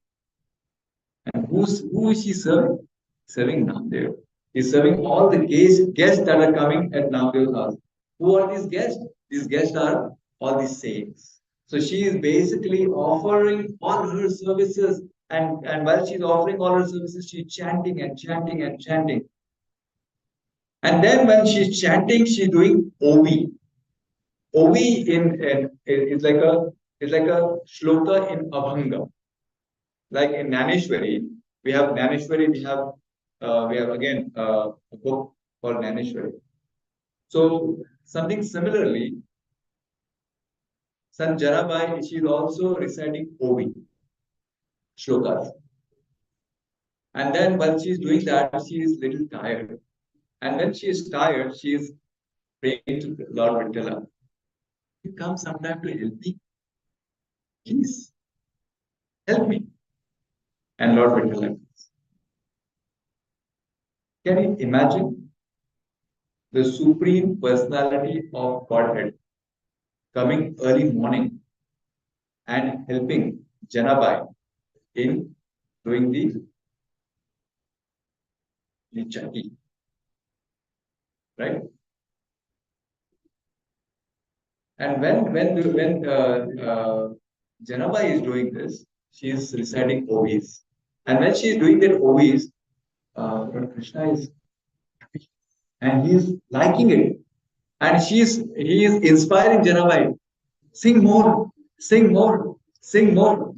And who is she serving? Serving Namdev. He's serving all the guests that are coming at Namdev's house. Who are these guests? These guests are all the saints. So she is basically offering all her services, and while she's offering all her services, she's chanting and chanting and chanting. And then when she's chanting, she's doing Ovi. Ovi is like a shloka in Abhanga. Like in Naneshwari, we have again a book called Naneshwari. So something similarly, Sant Janabai, she is also reciting Ovi shlokas. And then while she is doing that, she is little tired. And when she is tired, she is praying to Lord Vithala. You come sometime to help me? Please, help me. And Lord Vithala. Can you imagine the Supreme Personality of Godhead coming early morning and helping Janabai in doing the chatti, right? And when Janabai is doing this, she is reciting Ovis, and when she is doing that Ovis, Lord Krishna is happy and he is liking it, and he is inspiring Janabai. Sing more, sing more, sing more.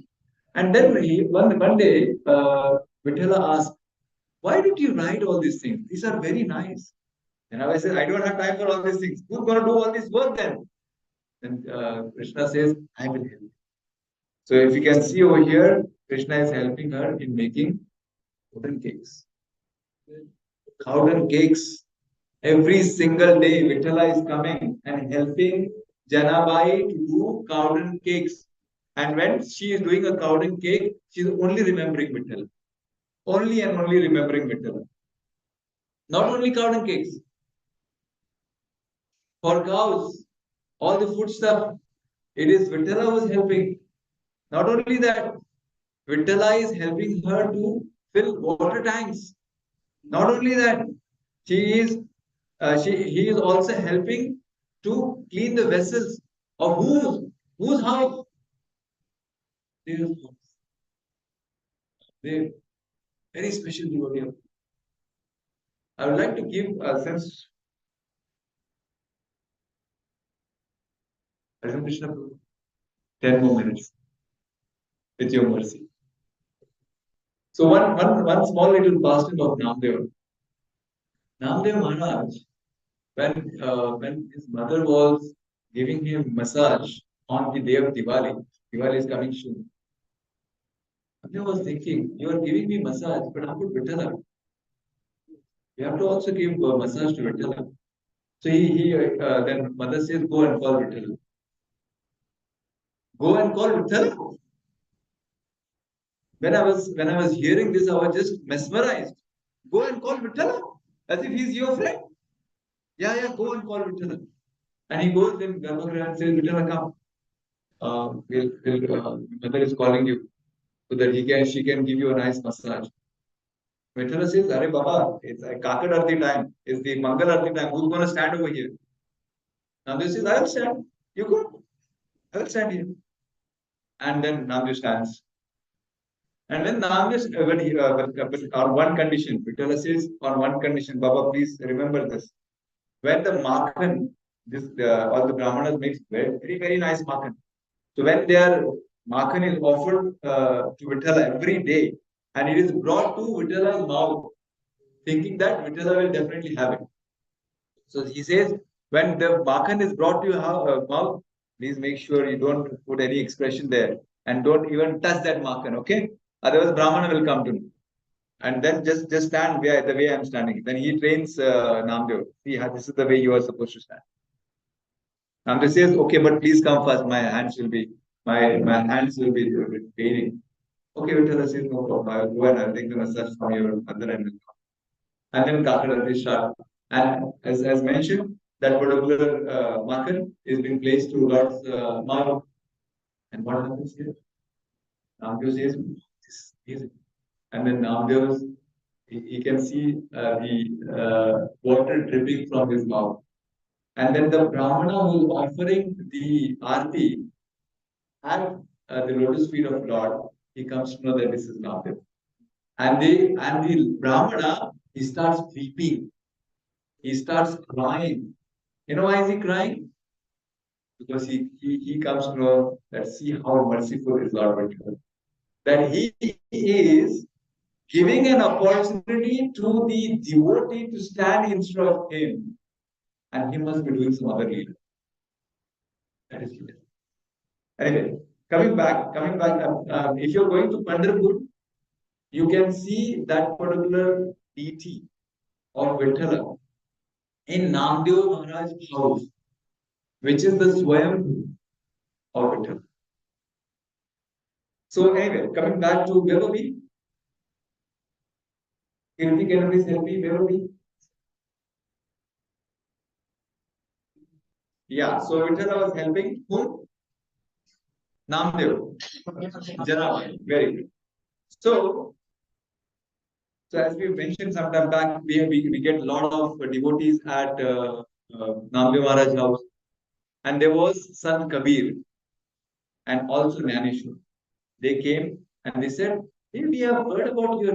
And then one day, Vithala asked, why did you write all these things? These are very nice. And I said, I don't have time for all these things. Who's going to do all this work then? And Krishna says, I will help. So if you can see over here, Krishna is helping her in making wooden cakes. Wooden cakes. Every single day, Vithala is coming and helping Janabai to do cowden cakes. And when she is doing a cowden cake, she is only remembering Vittal. Only and only remembering Vittal. Not only cowden cakes. For cows, all the food stuff, it is Vittala who is helping. Not only that, Vittala is helping her to fill water tanks. Not only that, she is he is also helping to clean the vessels of whose house? Their house. They very special devotee. I would like to give since Krishna 10 more minutes with your mercy. So one small little pastime of Namdev. Namdev Maharaj, when his mother was giving him massage on the day of Diwali, Diwali is coming soon. Namdev was thinking, you are giving me massage, but how could Vitala? You have to also give massage to Vitala. So he then mother says, go and call Vitala. Go and call Vitala. When I was hearing this, I was just mesmerized. Go and call Vitala, as if he's your friend. Yeah, go and call Vitala. And he goes in Garbhagriha and says, Vitala, come. Mother is calling you so that she can give you a nice massage. Vitala says, Arey Baba, it's a Kakad Arti time. It's the Mangal Arti time. Who's going to stand over here? Namdev says, I will stand. You go. I will stand here. And then Namdev stands. And when Namdev, on one condition, Vitala says, on one condition, Baba, please remember this. When the Makhan, all the Brahmanas makes very nice Makhan. So when their Makhan is offered to Vitala every day, and it is brought to Vitala's mouth, thinking that Vitala will definitely have it. So he says, when the Makhan is brought to your mouth, please make sure you don't put any expression there and don't even touch that Makhan, okay? Otherwise, Brahmana will come to me. And then just stand the way I'm standing. Then he trains Namdev. See, this is the way you are supposed to stand. Namdev says, okay, but please come first. My hands will be paining. Okay, Vitala says, no problem. I will go and I'll take the massage from your mother and then Kakad start. And as mentioned, that particular Makhan is being placed to Lord's mouth. And what happens here? Namdev says, this is amazing. And then Namdev, he can see the water dripping from his mouth. And then the Brahmana who is offering the Aarti at the lotus feet of Lord, he comes to know that this is Namdev. And the Brahmana, he starts weeping. He starts crying. You know why is he crying? Because he comes to know that see how merciful is Lord Vaibhav. That he is giving an opportunity to the devotee to stand instead of him. And he must be doing some other leader. That is leader. Anyway, coming back, if you're going to Pandharpur, you can see that particular deity of Vithala in Namdev Maharaj's house, which is the Swayam of Vithala. So anyway, coming back to where were we? Kirti, can you please help me? Where were we? Yeah, so Vithala was helping whom? Namdev. Janabai. Very good. So as we mentioned some time back, we get a lot of devotees at Namdev Maharaj's house. And there was Sant Kabir and also Jnaneshwar. They came and they said, hey, we have heard about your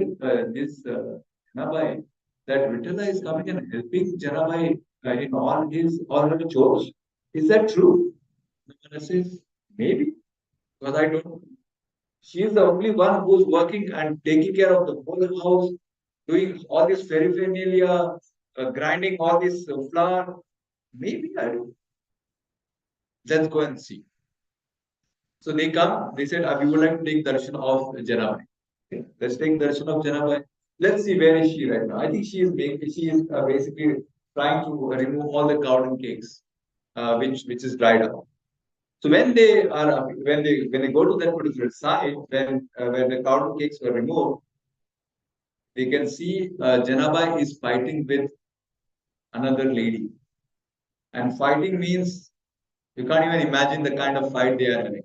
this Janabai, that Vitala is coming and helping Janabai in all her chores. Is that true? The says, maybe, because I don't know. She is the only one who's working and taking care of the whole house, doing all this paraphernalia, grinding all this flour. Maybe I don't. Let's go and see. So they come, they said, we would like to take darshan of Janabai. Okay. Let's take darshan of Janabai. Let's see where is she right now. I think she is basically trying to remove all the cowden cakes. which is dried up. So when they go to that particular site, when the cowden cakes were removed, they can see Janabai is fighting with another lady. And fighting means you can't even imagine the kind of fight they are having.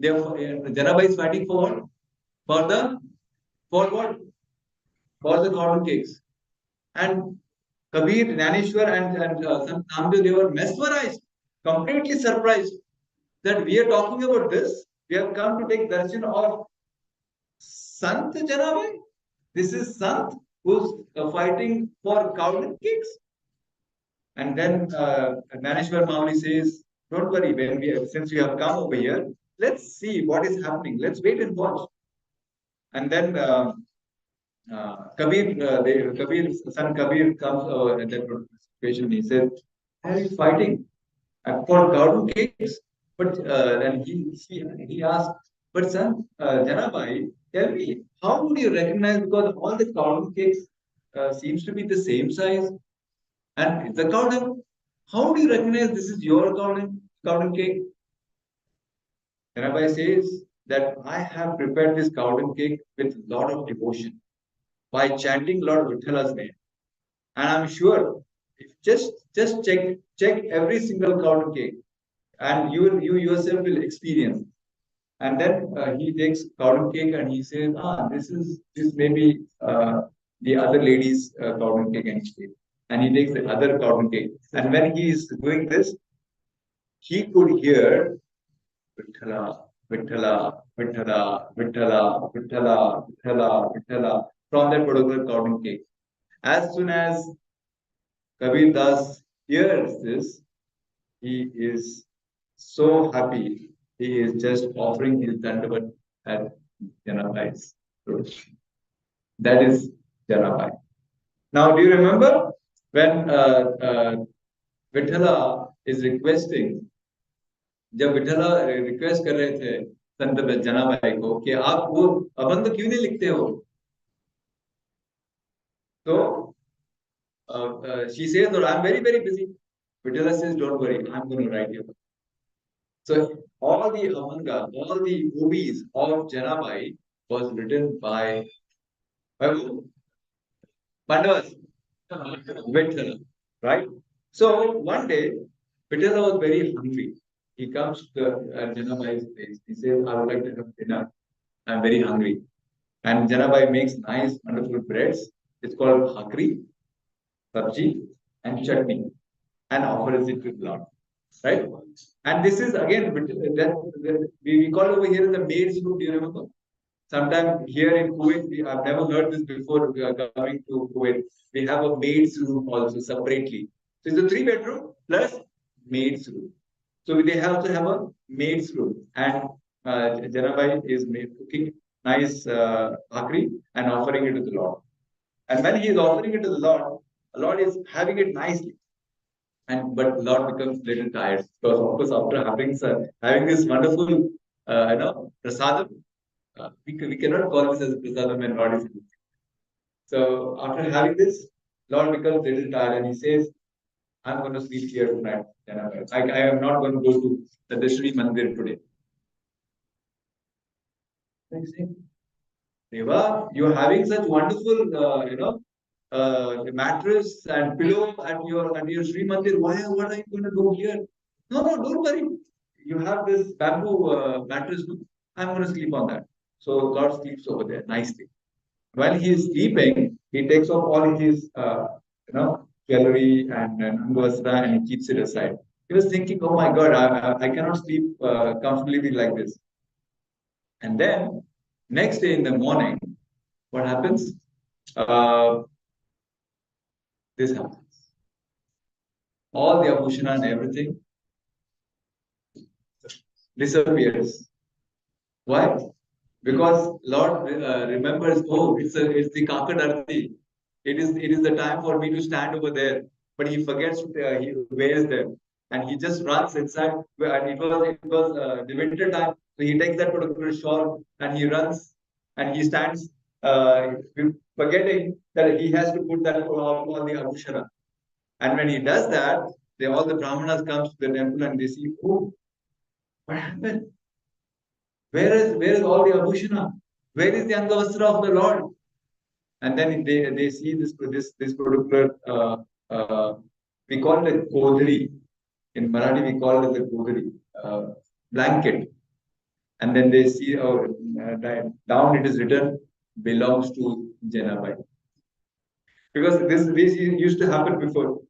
Janabai is fighting for what? For what? For the cotton cakes. And Kabir, Naneshwar, and some Namdev, they were mesmerized, completely surprised that we are talking about this. We have come to take darshan of Sant Janabai. This is Sant who's fighting for cowden cakes. And then Naneshwar Mauli says, "Don't worry, since we have come over here, let's see what is happening. Let's wait and watch." And then Kabir's son Kabir comes at that situation. He said, "Why are you fighting for cowden cakes?" But then he asked, "But son, Janabai, tell me, how would you recognize, because all the cowden cakes seems to be the same size, and the cowden, how do you recognize this is your cowden cake?" Janabai says that I have prepared this cowden cake with a lot of devotion by chanting Lord Vitthala's name. And I'm sure, if just check every single cowden cake, and you yourself will experience. And then he takes cowden cake and he says, this may be the other lady's cowden cake, and he takes the other cowden cake. And when he is doing this, he could hear Vithala, Vithala, Vithala, Vithala, Vithala, Vithala, Vithala from that particular cowden cake. As soon as Kabir Das hears this, he is so happy. He is just offering his dandavat at Janabai's throat. That is Janabai. Now, do you remember when Vithala is requesting, जब Vitthala request कर रहे थे संत जनाबाई को कि आप वो अबंध क्यों नहीं लिखते हो, तो she says, "No, I'm very very busy." Vithala says, "Don't worry, I'm going to write you." So all the Abhanga, all the movies of Janabai was written by Pandavas, Vithala, right? So one day, Vithala was very hungry. He comes to Janabai's place. He says, "I would like to have dinner. I'm very hungry." And Janabai makes nice, wonderful breads. It's called bhakri, sabji, and chutney, and offers it to the Lord. Right? And this is again, we call over here the maid's room. Do you remember? Sometime here in Kuwait, I've never heard this before coming to Kuwait. We have a maid's room also separately. So it's a 3-bedroom plus maid's room. So they have to have a maid's room. And Janabai is cooking nice bhakri and offering it to the Lord. And when he is offering it to the Lord is having it nicely. But Lord becomes little tired, because of course after having this wonderful prasadam, we cannot call this as prasadam when Lord is eating. So after having this, Lord becomes little tired and he says, "I'm going to sleep here tonight. I am not going to go to the Dashri Mandir today." Deva, you're having such wonderful mattress and pillow at your Sri Mandir. What are you going to do here? No, don't worry. You have this bamboo mattress. I'm going to sleep on that. So Lord sleeps over there nicely. While he is sleeping, he takes off all his jewelry and angvastra and he keeps it aside. He was thinking, "Oh my God, I cannot sleep comfortably like this." And then next day in the morning, what happens? This happens. All the abhushana and everything disappears. Why? Because Lord remembers, oh, it's the Kakad Arti. It is the time for me to stand over there. But he forgets he wears them. And he just runs inside. And it was the winter time. So he takes that particular shawl and he runs and he stands forgetting that he has to put that on the abhushana. And when he does that, all the Brahmanas comes to the temple and they see, oh, what happened? Where is all the Abhushana? Where is the Angavastra of the Lord? And then they see this particular we call it kodri. In Marathi we call it the kodri, blanket. And then they see down it is written belongs to Jenabai. Because this used to happen before.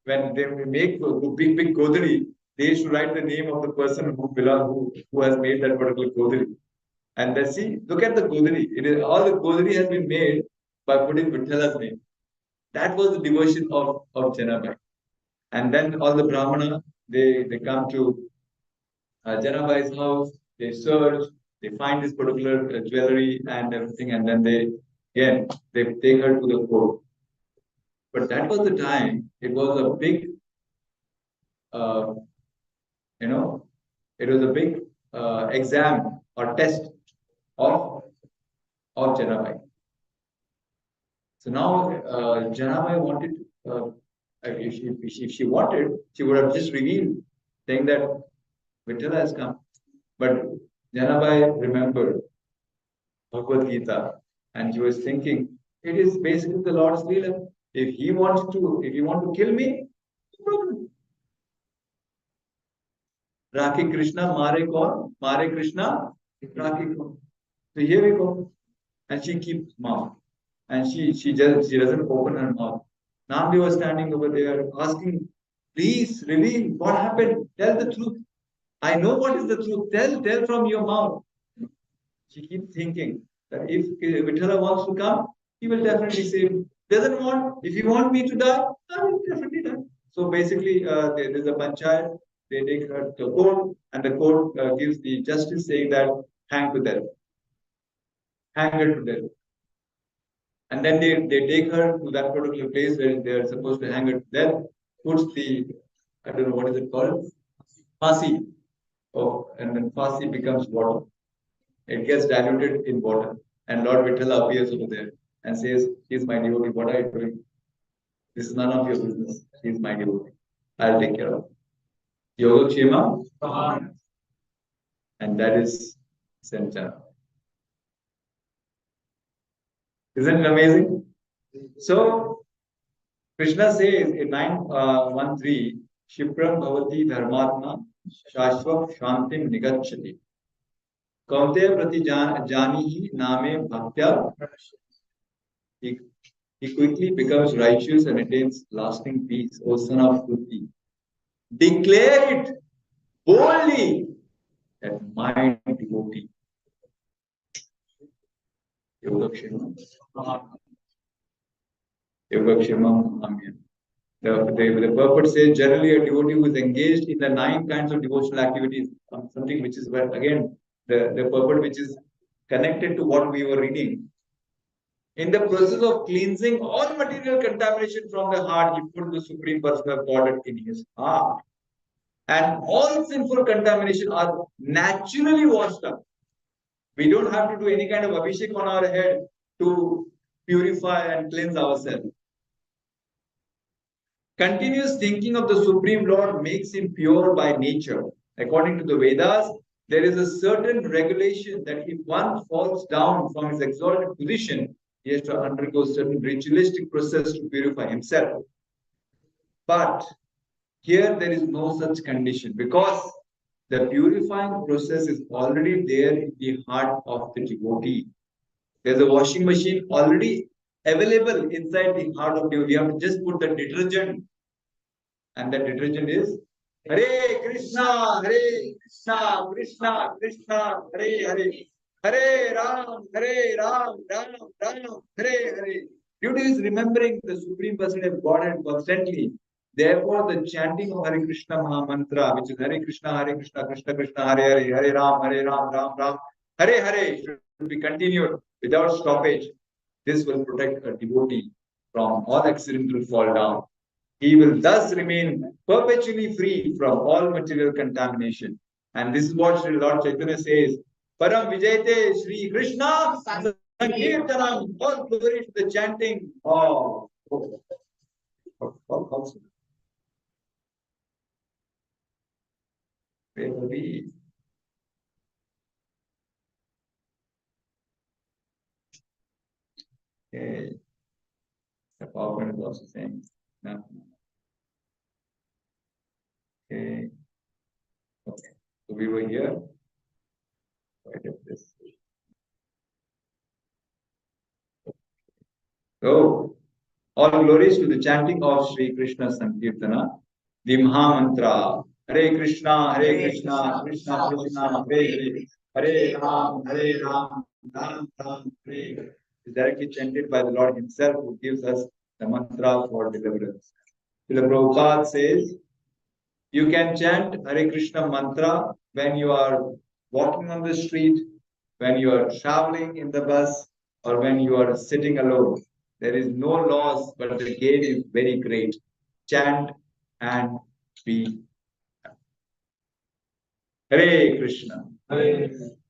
When they make a big kodri, they used to write the name of the person who has made that particular kodri. And then see, look at the kodri. All the kodri has been made by putting Vitthala's name. That was the devotion of Jenabai. And then all the Brahmana, they come to Janabai's house, they search, they find this particular jewelry and everything, and then they take her to the court. But that was the time, it was a big, it was a big exam or test of Janabai. So now Janabai wanted, if she wanted, she would have just revealed, saying that Vithala has come. But Janabai remembered Bhagavad Gita, and she was thinking, it is basically the Lord's Leela. If he wants to kill me, no problem. Rakhi Krishna, Mare Kaun, Mare Krishna, Rakhi Kaun. So here we go. And she keeps mouth. And she doesn't open her mouth. Namdev was standing over there asking, please reveal what happened. Tell the truth. I know what is the truth. Tell from your mouth. She keeps thinking that if Vithala wants to come, he will definitely say, doesn't want, if you want me to die, I will definitely die. So basically, there's a panchayat, they take her to court, and the court gives the justice saying that hang to death. Hang her to death. And then they take her to that particular place where they are supposed to hang her to death, puts the, I don't know what is it called? Fasi. Oh, and then Fasi becomes water. It gets diluted in water. And Lord Vithala appears over there and says, he's my devotee. What are you doing? This is none of your business. He's my devotee. I'll take care of it. Yoga Kshema. And that is Sanchana. Isn't it amazing? So, Krishna says in 9:13, Shipram Bhavati Dharmatma Shashvat Shantim Nigachati. Kaunteya Prati Janihi Name Bhaktya. He quickly becomes righteous and attains lasting peace, O son of Kuti. Declare it boldly that my devotee. Yogakshema. Yogakshema Mahamya. The purport says generally a devotee who is engaged in the 9 kinds of devotional activities, something which is where again the purport which is connected to what we were reading. In the process of cleansing all material contamination from the heart, he put the Supreme Personal God in his heart. And all sinful contamination are naturally washed up. We don't have to do any kind of abhishek on our head to purify and cleanse ourselves. Continuous thinking of the Supreme Lord makes him pure by nature. According to the Vedas, there is a certain regulation that if one falls down from his exalted position, he has to undergo certain ritualistic process to purify himself. But here there is no such condition because the purifying process is already there in the heart of the devotee. There's a washing machine already available inside the heart of the devotee. You have to just put the detergent, and the detergent is Hare Krishna, Krishna Krishna, Hare Hare. Hare Ram, Ram Ram, Hare Hare. Devotee is remembering the Supreme Personality of Godhead constantly. Therefore, the chanting of Hare Krishna Maha Mantra, which is Hare Krishna, Krishna Krishna, Hare Hare, Hare Ram, Ram Ram, Hare Hare, should be continued without stoppage. This will protect a devotee from all accidental fall down. He will thus remain perpetually free from all material contamination. And this is what Sri Lord Chaitanya says. Param Vijayate Sri Krishna Sankirtanam. All glory to the chanting of Vaibhavi. Okay. The PowerPoint is also saying no. Okay. Okay. So we were here. Right at this. So all glories to the chanting of Sri Krishna Sankirtana, the Maha Mantra. Hare Krishna, Krishna Krishna, Hare Hare, Hare Ram, Ram Ram, Hare Hare. Is directly chanted by the Lord Himself, who gives us the mantra for deliverance. The Prabhupada says, you can chant Hare Krishna mantra when you are walking on the street, when you are traveling in the bus, or when you are sitting alone. There is no loss, but the gain is very great. Chant and be happy. Hare Krishna. Hare Krishna.